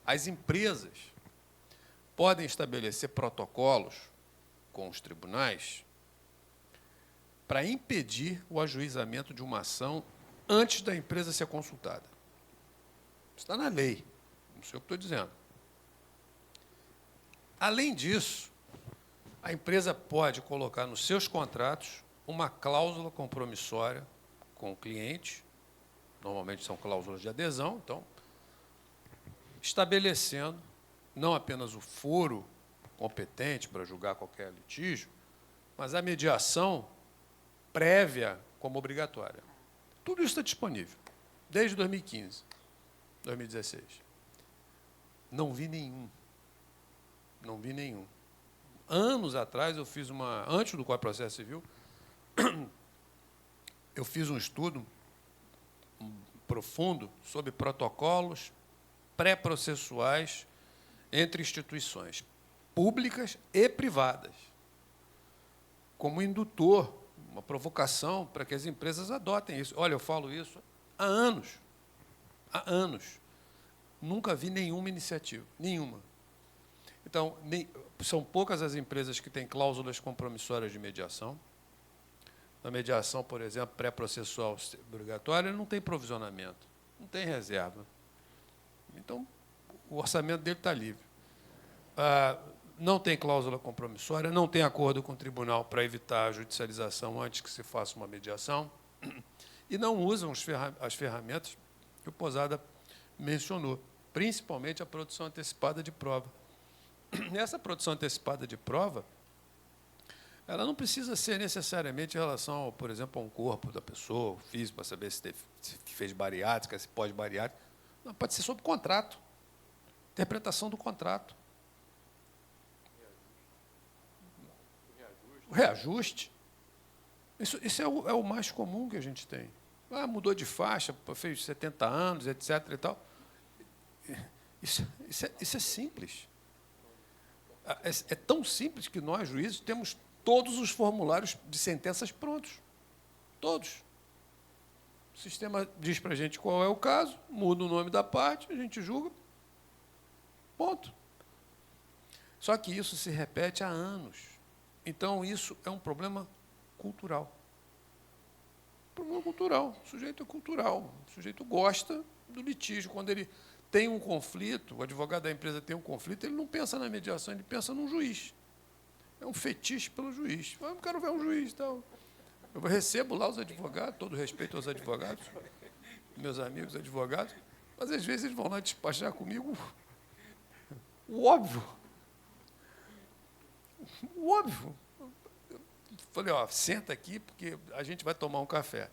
as empresas podem estabelecer protocolos com os tribunais para impedir o ajuizamento de uma ação antes da empresa ser consultada. Isso está na lei, não sei o que estou dizendo. Além disso, a empresa pode colocar nos seus contratos uma cláusula compromissória com o cliente, normalmente são cláusulas de adesão, então, estabelecendo não apenas o foro competente para julgar qualquer litígio, mas a mediação prévia como obrigatória. Tudo isso está disponível, desde 2015, 2016. Não vi nenhum. Anos atrás, eu fiz antes do Código de Processo Civil, eu fiz um estudo profundo sobre protocolos pré-processuais entre instituições públicas e privadas, como indutor, uma provocação para que as empresas adotem isso. Olha, eu falo isso há anos. Nunca vi nenhuma iniciativa, nenhuma. Então, são poucas as empresas que têm cláusulas compromissórias de mediação. Na mediação, por exemplo, pré-processual obrigatória, não tem provisionamento, não tem reserva. Então, o orçamento dele está livre. não tem cláusula compromissória, não tem acordo com o tribunal para evitar a judicialização antes que se faça uma mediação, e não usam as ferramentas que o Posada mencionou, principalmente a produção antecipada de prova. Essa produção antecipada de prova, ela não precisa ser necessariamente em relação, por exemplo, a um corpo da pessoa, o físico, para saber se fez bariátrica, se pode bariátrica. Não, pode ser sobre contrato, interpretação do contrato. O reajuste. Isso é o mais comum que a gente tem. Mudou de faixa, fez 70 anos, etc. E tal. Isso é simples. É tão simples que nós, juízes, temos todos os formulários de sentenças prontos. Todos. O sistema diz para a gente qual é o caso, muda o nome da parte, a gente julga. Ponto. Só que isso se repete há anos. Então, isso é um problema cultural. Problema cultural. O sujeito é cultural. O sujeito gosta do litígio. Quando ele tem um conflito, o advogado da empresa tem um conflito, ele não pensa na mediação, ele pensa num juiz. É um fetiche pelo juiz. Eu quero ver um juiz. Então, eu recebo lá os advogados, todo respeito aos advogados, meus amigos advogados, mas às vezes eles vão lá despachar comigo o óbvio. O óbvio. Eu falei, senta aqui, porque a gente vai tomar um café.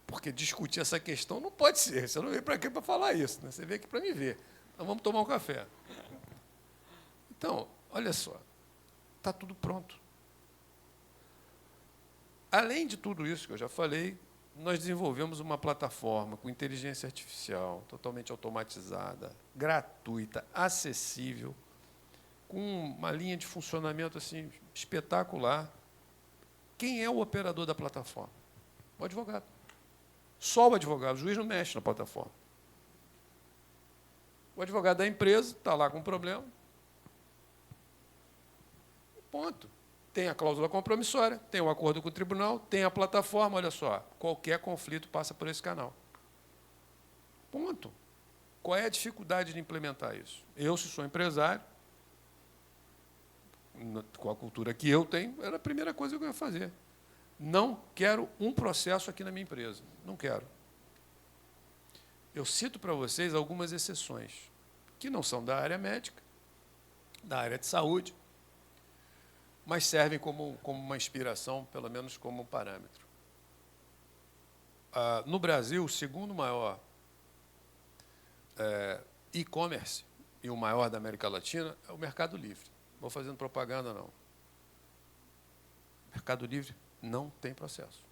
Porque discutir essa questão não pode ser. Você não veio para aqui para falar isso, né? Você veio aqui para me ver. Então, vamos tomar um café. Então, olha só, está tudo pronto. Além de tudo isso que eu já falei, nós desenvolvemos uma plataforma com inteligência artificial, totalmente automatizada, gratuita, acessível, com uma linha de funcionamento assim, espetacular. Quem é o operador da plataforma? O advogado. Só o advogado. O juiz não mexe na plataforma. O advogado da empresa está lá com um problema. Ponto. Tem a cláusula compromissória, tem o acordo com o tribunal, tem a plataforma, olha só, qualquer conflito passa por esse canal. Ponto. Qual é a dificuldade de implementar isso? Eu, se sou empresário, com a cultura que eu tenho, era a primeira coisa que eu ia fazer. Não quero um processo aqui na minha empresa. Não quero. Eu cito para vocês algumas exceções, que não são da área médica, da área de saúde, mas servem como uma inspiração, pelo menos como um parâmetro. No Brasil, o segundo maior e-commerce e o maior da América Latina é o Mercado Livre. Não vou fazendo propaganda, não. Mercado Livre não tem processo.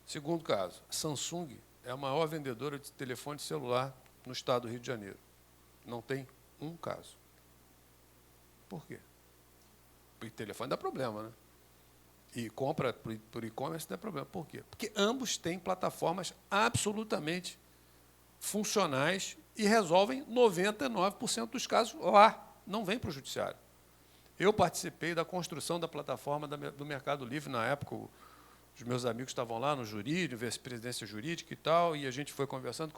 Segundo caso, a Samsung é a maior vendedora de telefone celular no estado do Rio de Janeiro. Não tem um caso. Por quê? Porque telefone dá problema, né? E compra por e-commerce dá problema. Por quê? Porque ambos têm plataformas absolutamente funcionais e resolvem 99% dos casos lá. Não vem para o judiciário. Eu participei da construção da plataforma do Mercado Livre na época. Os meus amigos estavam lá no jurídico, vice-presidência jurídica e tal, e a gente foi conversando.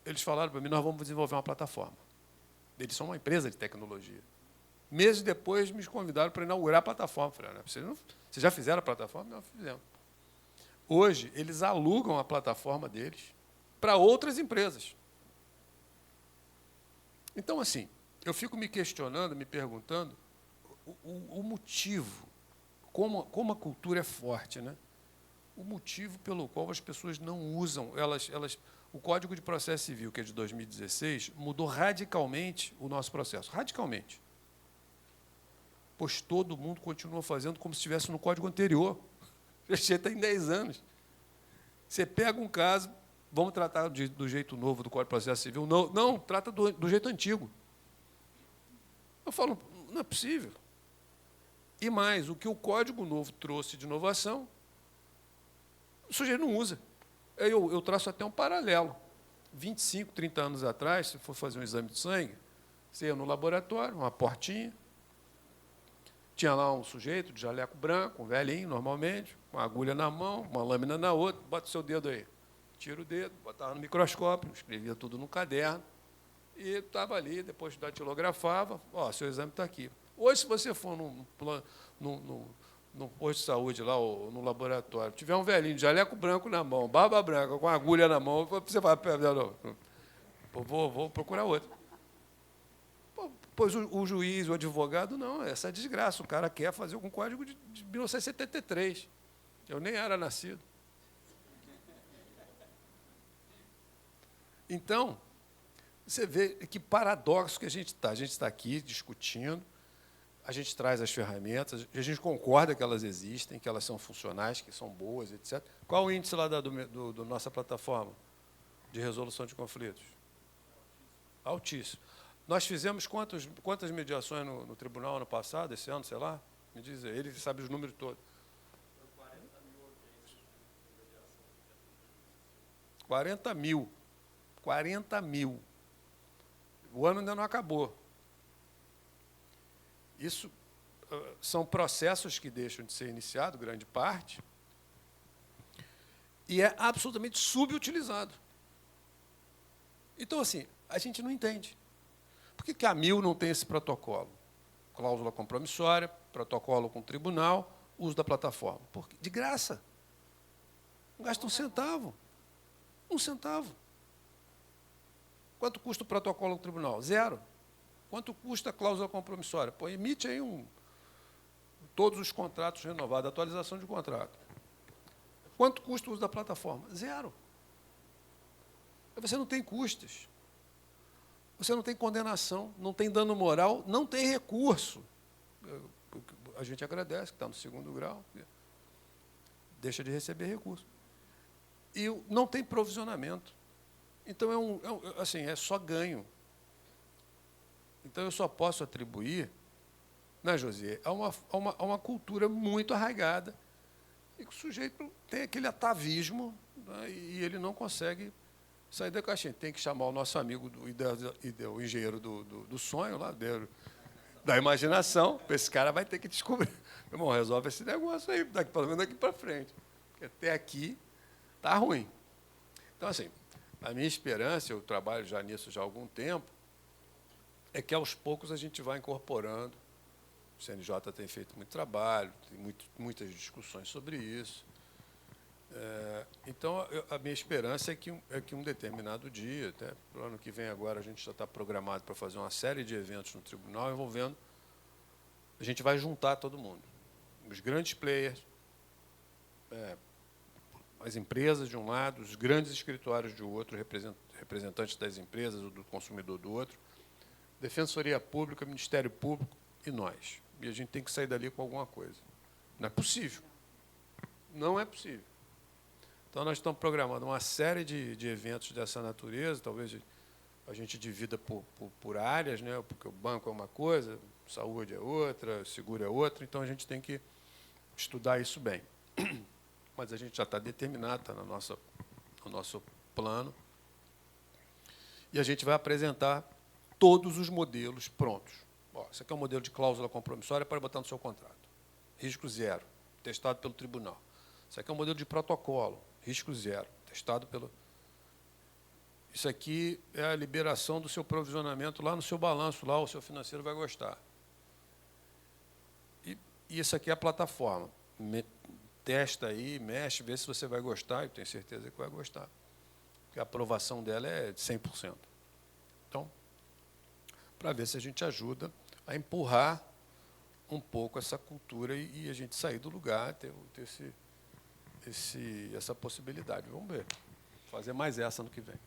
Eles falaram para mim, nós vamos desenvolver uma plataforma. Eles são uma empresa de tecnologia. Meses depois, me convidaram para inaugurar a plataforma. Falei, vocês já fizeram a plataforma? Não, fizemos. Hoje, eles alugam a plataforma deles para outras empresas. Então, assim, eu fico me questionando, me perguntando o motivo, como a cultura é forte, né? O motivo pelo qual as pessoas não usam, o Código de Processo Civil, que é de 2016, mudou radicalmente o nosso processo. Radicalmente. Pois todo mundo continua fazendo como se estivesse no código anterior. Já tem 10 anos. Você pega um caso, vamos tratar do jeito novo do Código de Processo Civil. Não, trata do jeito antigo. Eu falo, não é possível. E mais, o que o Código Novo trouxe de inovação, o sujeito não usa. Eu traço até um paralelo. 25, 30 anos atrás, se for fazer um exame de sangue, você ia no laboratório, uma portinha, tinha lá um sujeito de jaleco branco, um velhinho, normalmente, com uma agulha na mão, uma lâmina na outra, bota o seu dedo aí. Tira o dedo, botava no microscópio, escrevia tudo no caderno E estava ali, depois datilografava, ó, seu exame está aqui. Hoje, se você for num posto de saúde lá, ou no laboratório, tiver um velhinho de jaleco branco na mão, barba branca, com agulha na mão, você vai, vou procurar outro. Pois o juiz, o advogado, não, essa é desgraça. O cara quer fazer com o código de 1973. Eu nem era nascido. Então, você vê que paradoxo que a gente está. A gente está aqui discutindo, a gente traz as ferramentas, a gente concorda que elas existem, que elas são funcionais, que são boas, etc. Qual o índice lá da nossa plataforma de resolução de conflitos? Altíssimo. Nós fizemos quantas mediações no tribunal ano passado, esse ano, sei lá? Me diz aí, ele sabe os números todos. 40 mil. 40 mil. O ano ainda não acabou. Isso são processos que deixam de ser iniciados, grande parte, e é absolutamente subutilizado. Então, assim, a gente não entende. Por que a AMIL não tem esse protocolo? Cláusula compromissória, protocolo com o tribunal, uso da plataforma. Porque, de graça. Não gasta um centavo. Um centavo. Quanto custa o protocolo no tribunal? Zero. Quanto custa a cláusula compromissória? Pô, emite aí todos os contratos renovados, atualização de contrato. Quanto custa o uso da plataforma? Zero. Você não tem custos. Você não tem condenação, não tem dano moral, não tem recurso. A gente agradece que está no 2º grau, deixa de receber recurso. E não tem provisionamento. Então, é só ganho. Então, eu só posso atribuir, né, José, a uma cultura muito arraigada, e que o sujeito tem aquele atavismo, né, e ele não consegue sair da caixinha. Tem que chamar o nosso amigo, o engenheiro do sonho, lá, da imaginação, esse cara vai ter que descobrir. Meu irmão, resolve esse negócio aí, pelo menos daqui para frente. Porque até aqui está ruim. Então, assim, a minha esperança, eu trabalho já nisso já há algum tempo, é que aos poucos a gente vai incorporando. O CNJ tem feito muito trabalho, tem muitas discussões sobre isso. Então, a minha esperança é que um determinado dia, até para o ano que vem agora, a gente já está programado para fazer uma série de eventos no tribunal envolvendo, a gente vai juntar todo mundo. Os grandes players, as empresas de um lado, os grandes escritórios de outro, representantes das empresas ou do consumidor do outro, Defensoria Pública, Ministério Público e nós. E a gente tem que sair dali com alguma coisa. Não é possível. Não é possível. Então, nós estamos programando uma série de eventos dessa natureza, talvez a gente divida por áreas, né? Porque o banco é uma coisa, saúde é outra, seguro é outra, então a gente tem que estudar isso bem. Mas a gente já está determinado, está no nosso plano, e a gente vai apresentar todos os modelos prontos. Ó, esse aqui é um modelo de cláusula compromissória para botar no seu contrato. Risco zero, testado pelo tribunal. Esse aqui é um modelo de protocolo, risco zero, testado pelo... Isso aqui é a liberação do seu provisionamento lá no seu balanço, lá o seu financeiro vai gostar. E isso aqui é a plataforma. Testa aí, mexe, vê se você vai gostar, eu tenho certeza que vai gostar. Porque a aprovação dela é de 100%. Então, para ver se a gente ajuda a empurrar um pouco essa cultura e a gente sair do lugar, ter essa possibilidade. Vamos ver. Fazer mais essa no que vem.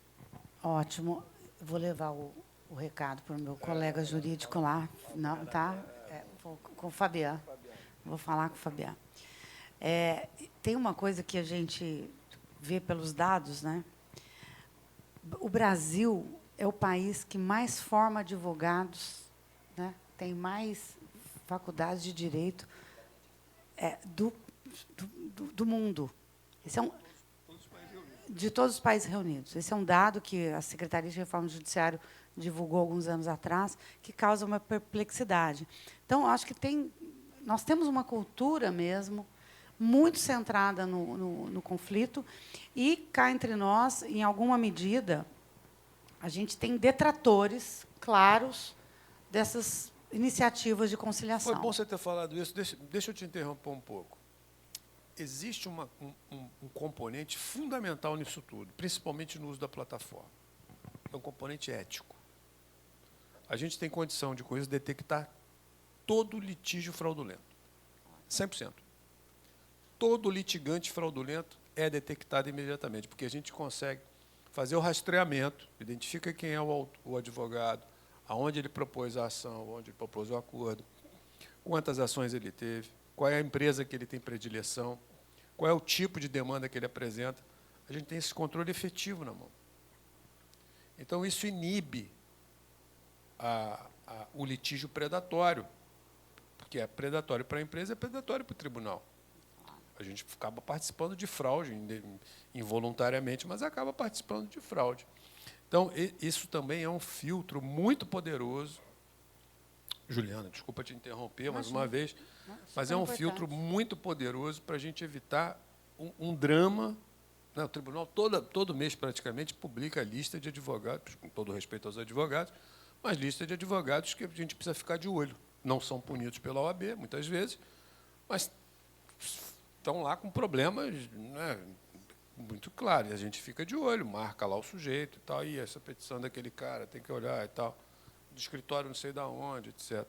Ótimo. Vou levar o recado para o meu colega jurídico lá. Não, tá? Com o Fabiano. Vou falar com o Fabiano. Tem uma coisa que a gente vê pelos dados, né? O Brasil é o país que mais forma advogados, né? Tem mais faculdades de direito do mundo. Esse é de todos os países reunidos. Esse é um dado que a Secretaria de Reforma do Judiciário divulgou alguns anos atrás, que causa uma perplexidade. Então, acho que nós temos uma cultura mesmo muito centrada no conflito, e cá entre nós, em alguma medida, a gente tem detratores claros dessas iniciativas de conciliação. Foi bom você ter falado isso. Deixa eu te interromper um pouco. Existe um componente fundamental nisso tudo, principalmente no uso da plataforma. É um componente ético. A gente tem condição de, com isso, detectar todo litígio fraudulento. 100%. Todo litigante fraudulento é detectado imediatamente, porque a gente consegue fazer o rastreamento, identifica quem é o advogado, aonde ele propôs a ação, onde ele propôs o acordo, quantas ações ele teve, qual é a empresa que ele tem predileção, qual é o tipo de demanda que ele apresenta. A gente tem esse controle efetivo na mão. Então, isso inibe o litígio predatório, porque é predatório para a empresa, é predatório para o tribunal. A gente acaba participando de fraude, involuntariamente, mas acaba participando de fraude. Então, isso também é um filtro muito poderoso. Juliana, desculpa te interromper mais uma vez, mas é um filtro muito poderoso para a gente evitar um drama. O tribunal, todo mês, praticamente, publica a lista de advogados, com todo respeito aos advogados, mas lista de advogados que a gente precisa ficar de olho. Não são punidos pela OAB, muitas vezes, mas estão lá com problemas, né, muito claros. E a gente fica de olho, marca lá o sujeito e tal, e essa petição daquele cara, tem que olhar e tal, do escritório não sei de onde, etc.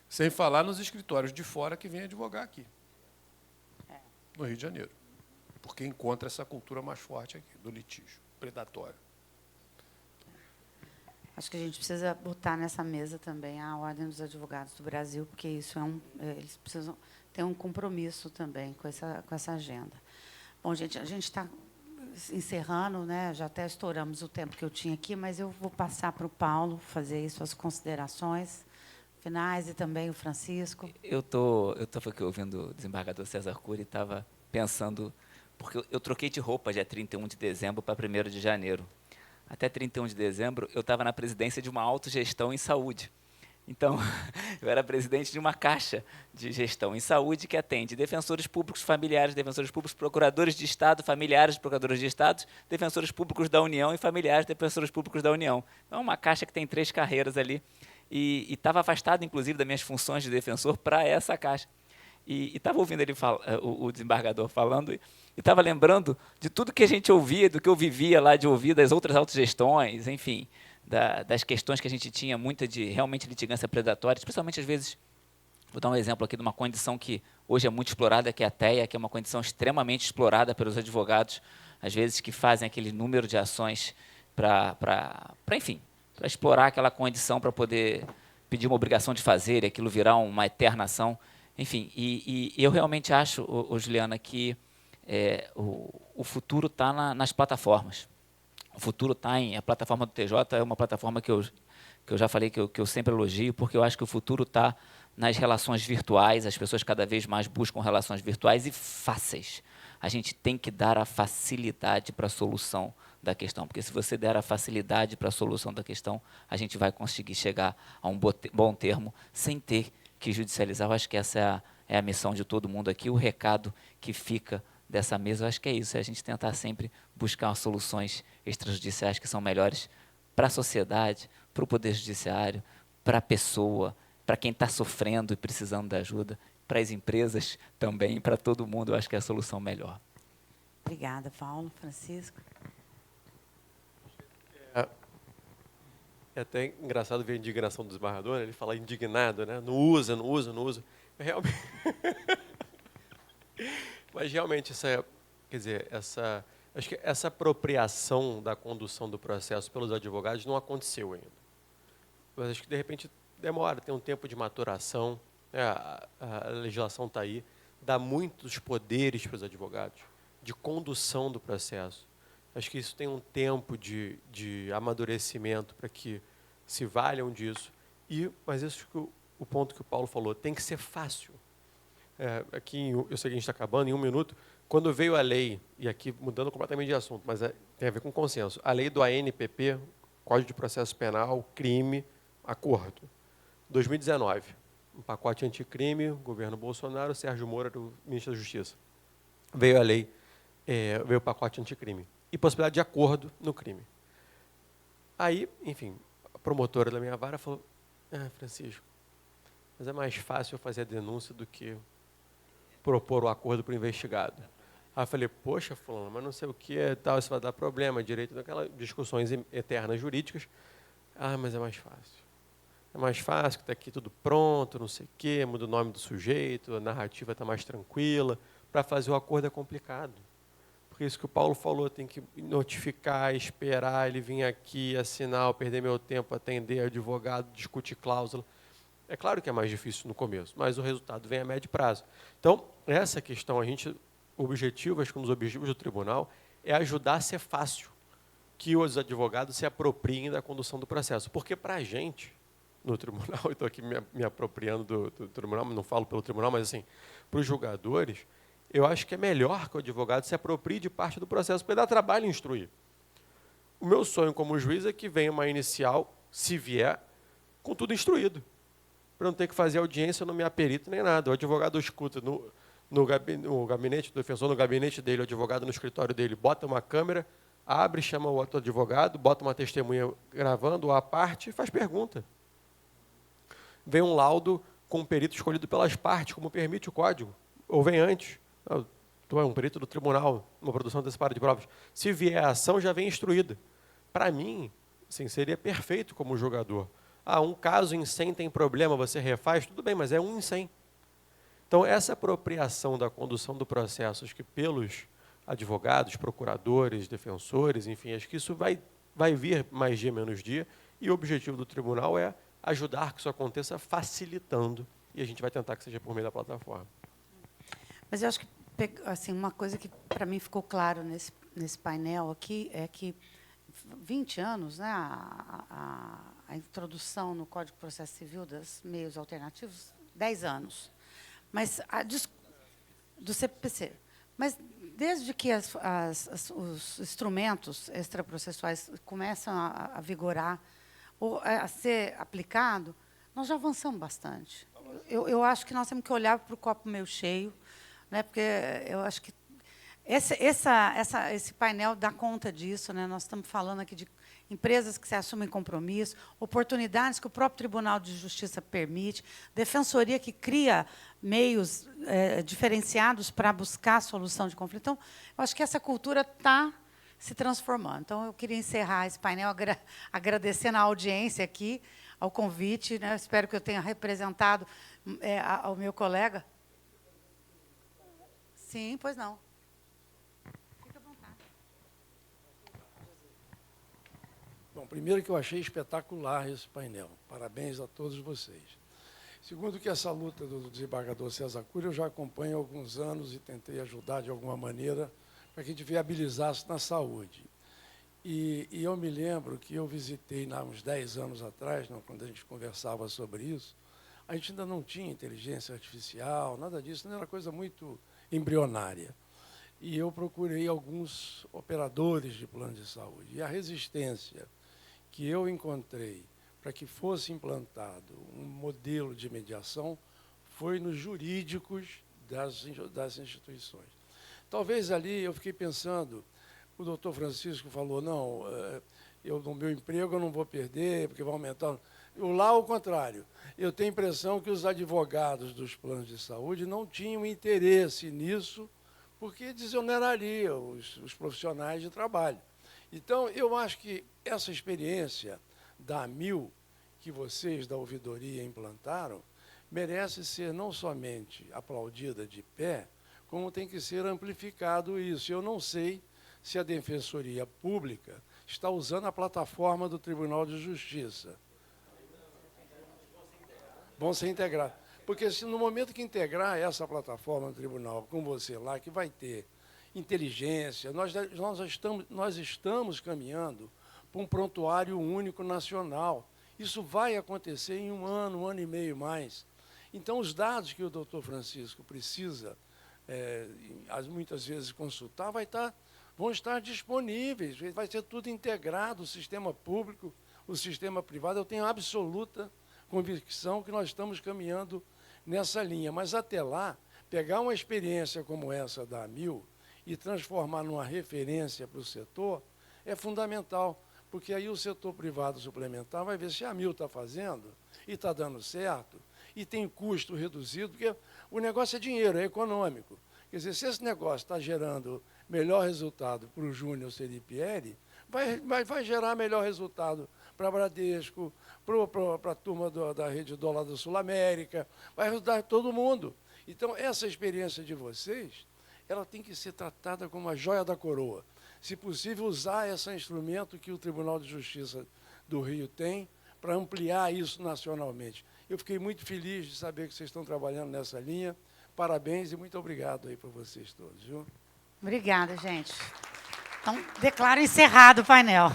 Sem falar nos escritórios de fora que vêm advogar aqui, no Rio de Janeiro, porque encontra essa cultura mais forte aqui, do litígio predatório. Acho que a gente precisa botar nessa mesa também a Ordem dos Advogados do Brasil, porque isso eles precisam ter um compromisso também com essa agenda. Bom, gente, a gente está encerrando, né? Já até estouramos o tempo que eu tinha aqui, mas eu vou passar para o Paulo fazer aí suas considerações finais e também o Francisco. Eu estava aqui ouvindo o desembargador César Cury e estava pensando, porque eu troquei de roupa dia 31 de dezembro para 1º de janeiro. Até 31 de dezembro, eu estava na presidência de uma autogestão em saúde. Então, eu era presidente de uma caixa de gestão em saúde que atende defensores públicos familiares, defensores públicos procuradores de Estado, familiares de procuradores de Estado, defensores públicos da União e familiares de defensores públicos da União. Então, é uma caixa que tem 3 carreiras ali. E estava afastado, inclusive, das minhas funções de defensor para essa caixa. E estava ouvindo ele o desembargador falando e estava lembrando de tudo que a gente ouvia, do que eu vivia lá de ouvir das outras autogestões, enfim, das questões que a gente tinha, muita de realmente litigância predatória, especialmente às vezes, vou dar um exemplo aqui de uma condição que hoje é muito explorada, que é a TEA, que é uma condição extremamente explorada pelos advogados, às vezes que fazem aquele número de ações para explorar aquela condição para poder pedir uma obrigação de fazer e aquilo virar uma eterna ação. Enfim, e eu realmente acho, Juliana, que o futuro está nas plataformas. O futuro está a plataforma do TJ é uma plataforma que eu já falei que eu sempre elogio, porque eu acho que o futuro está nas relações virtuais, as pessoas cada vez mais buscam relações virtuais e fáceis. A gente tem que dar a facilidade para a solução da questão, porque se você der a facilidade para a solução da questão, a gente vai conseguir chegar a um bom termo sem ter que judicializar. Eu acho que essa é a missão de todo mundo aqui, o recado que fica dessa mesa, eu acho que é isso, é a gente tentar sempre buscar soluções extrajudiciais que são melhores para a sociedade, para o Poder Judiciário, para a pessoa, para quem está sofrendo e precisando de ajuda, para as empresas também, para todo mundo, eu acho que é a solução melhor. Obrigada, Paulo. Francisco? É até engraçado ver a indignação do desembargador, ele fala indignado, né? Não usa. Realmente... Mas realmente acho que essa apropriação da condução do processo pelos advogados não aconteceu ainda. Mas acho que de repente demora, tem um tempo de maturação, né? A legislação está aí, dá muitos poderes para os advogados de condução do processo. Acho que isso tem um tempo de amadurecimento para que se valham disso. Mas isso que o ponto que o Paulo falou, tem que ser fácil. Aqui, eu sei que a gente está acabando, em 1 minuto, quando veio a lei, e aqui mudando completamente de assunto, mas tem a ver com consenso, a lei do ANPP, Código de Processo Penal, crime, acordo, 2019, um pacote anticrime, governo Bolsonaro, Sérgio Moro era o ministro da Justiça. Veio a lei, veio o pacote anticrime. E possibilidade de acordo no crime. Aí, enfim, a promotora da minha vara falou, Francisco, mas é mais fácil eu fazer a denúncia do que propor o acordo para o investigado. Aí eu falei, poxa, fulano, mas não sei o que, tal, isso vai dar problema, direito daquelas discussões eternas jurídicas. Mas é mais fácil. É mais fácil, que está aqui tudo pronto, não sei o quê, muda o nome do sujeito, a narrativa está mais tranquila. Para fazer o acordo é complicado. Porque isso que o Paulo falou, tem que notificar, esperar, ele vir aqui, assinar, eu perder meu tempo, atender advogado, discutir cláusula. É claro que é mais difícil no começo, mas o resultado vem a médio prazo. Então, essa questão, o objetivo, acho que um dos objetivos do tribunal é ajudar a ser fácil que os advogados se apropriem da condução do processo. Porque para a gente, no tribunal, eu estou aqui me apropriando do tribunal, não falo pelo tribunal, mas assim, para os julgadores, eu acho que é melhor que o advogado se aproprie de parte do processo, porque dá trabalho instruir. O meu sonho como juiz é que venha uma inicial, se vier, com tudo instruído, para não ter que fazer audiência, não me aperito nem nada. O advogado escuta no gabinete do defensor, no gabinete dele, o advogado no escritório dele, bota uma câmera, abre, chama o outro advogado, bota uma testemunha gravando a parte e faz pergunta. Vem um laudo com um perito escolhido pelas partes, como permite o código, ou vem antes. Tu é um perito do tribunal, uma produção antecipada de provas. Se vier a ação, já vem instruída. Para mim, assim, seria perfeito como julgador. Um caso em 100 tem problema, você refaz, tudo bem, mas é 1 em 100. Então, essa apropriação da condução do processo, acho que pelos advogados, procuradores, defensores, enfim, acho que isso vai vir mais dia, menos dia, e o objetivo do tribunal é ajudar que isso aconteça facilitando, e a gente vai tentar que seja por meio da plataforma. Mas eu acho que assim, uma coisa que para mim ficou claro nesse painel aqui é que 20 anos, né, a introdução no Código de Processo Civil dos meios alternativos, 10 anos. Mas do CPC. Mas desde que os instrumentos extraprocessuais começam a vigorar ou a ser aplicado, nós já avançamos bastante. Eu acho que nós temos que olhar para o copo meio cheio, né, porque eu acho que esse painel dá conta disso, né? Nós estamos falando aqui de empresas que se assumem compromisso, oportunidades que o próprio Tribunal de Justiça permite, defensoria que cria meios diferenciados para buscar a solução de conflito. Então, eu acho que essa cultura está se transformando. Então, eu queria encerrar esse painel agradecendo a audiência aqui, ao convite, né? Espero que eu tenha representado ao meu colega. Sim, pois não. Bom, primeiro que eu achei espetacular esse painel. Parabéns a todos vocês. Segundo que essa luta do desembargador César Cury eu já acompanho há alguns anos e tentei ajudar de alguma maneira para que a gente viabilizasse na saúde. E eu me lembro que eu visitei há uns 10 anos atrás, quando a gente conversava sobre isso, a gente ainda não tinha inteligência artificial, nada disso, era coisa muito embrionária. E eu procurei alguns operadores de plano de saúde. E a resistência que eu encontrei para que fosse implantado um modelo de mediação foi nos jurídicos das instituições. Talvez ali eu fiquei pensando, o doutor Francisco falou, não, eu no meu emprego eu não vou perder, porque vai aumentar. Lá, ao contrário, eu tenho a impressão que os advogados dos planos de saúde não tinham interesse nisso, porque desonerariam os profissionais de trabalho. Então, eu acho que essa experiência da AMIL, que vocês da ouvidoria implantaram, merece ser não somente aplaudida de pé, como tem que ser amplificado isso. Eu não sei se a Defensoria Pública está usando a plataforma do Tribunal de Justiça. Vão ser integrados. Porque se no momento que integrar essa plataforma do tribunal com você lá, que vai ter inteligência, nós estamos caminhando para um prontuário único nacional. Isso vai acontecer em um ano e meio mais. Então, os dados que o doutor Francisco precisa, muitas vezes, consultar, vão estar disponíveis, vai ser tudo integrado, o sistema público, o sistema privado. Eu tenho absoluta convicção que nós estamos caminhando nessa linha. Mas, até lá, pegar uma experiência como essa da AMIL e transformar numa referência para o setor é fundamental, porque aí o setor privado suplementar vai ver se a AMIL está fazendo e está dando certo, e tem custo reduzido, porque o negócio é dinheiro, é econômico. Quer dizer, se esse negócio está gerando melhor resultado para o Júnior Seripieri, vai gerar melhor resultado para a Bradesco, para a turma da Rede Dólar da Sul América, vai ajudar todo mundo. Então, essa experiência de vocês, ela tem que ser tratada como a joia da coroa. Se possível, usar esse instrumento que o Tribunal de Justiça do Rio tem para ampliar isso nacionalmente. Eu fiquei muito feliz de saber que vocês estão trabalhando nessa linha. Parabéns e muito obrigado aí para vocês todos. Viu? Obrigada, gente. Então, declaro encerrado o painel.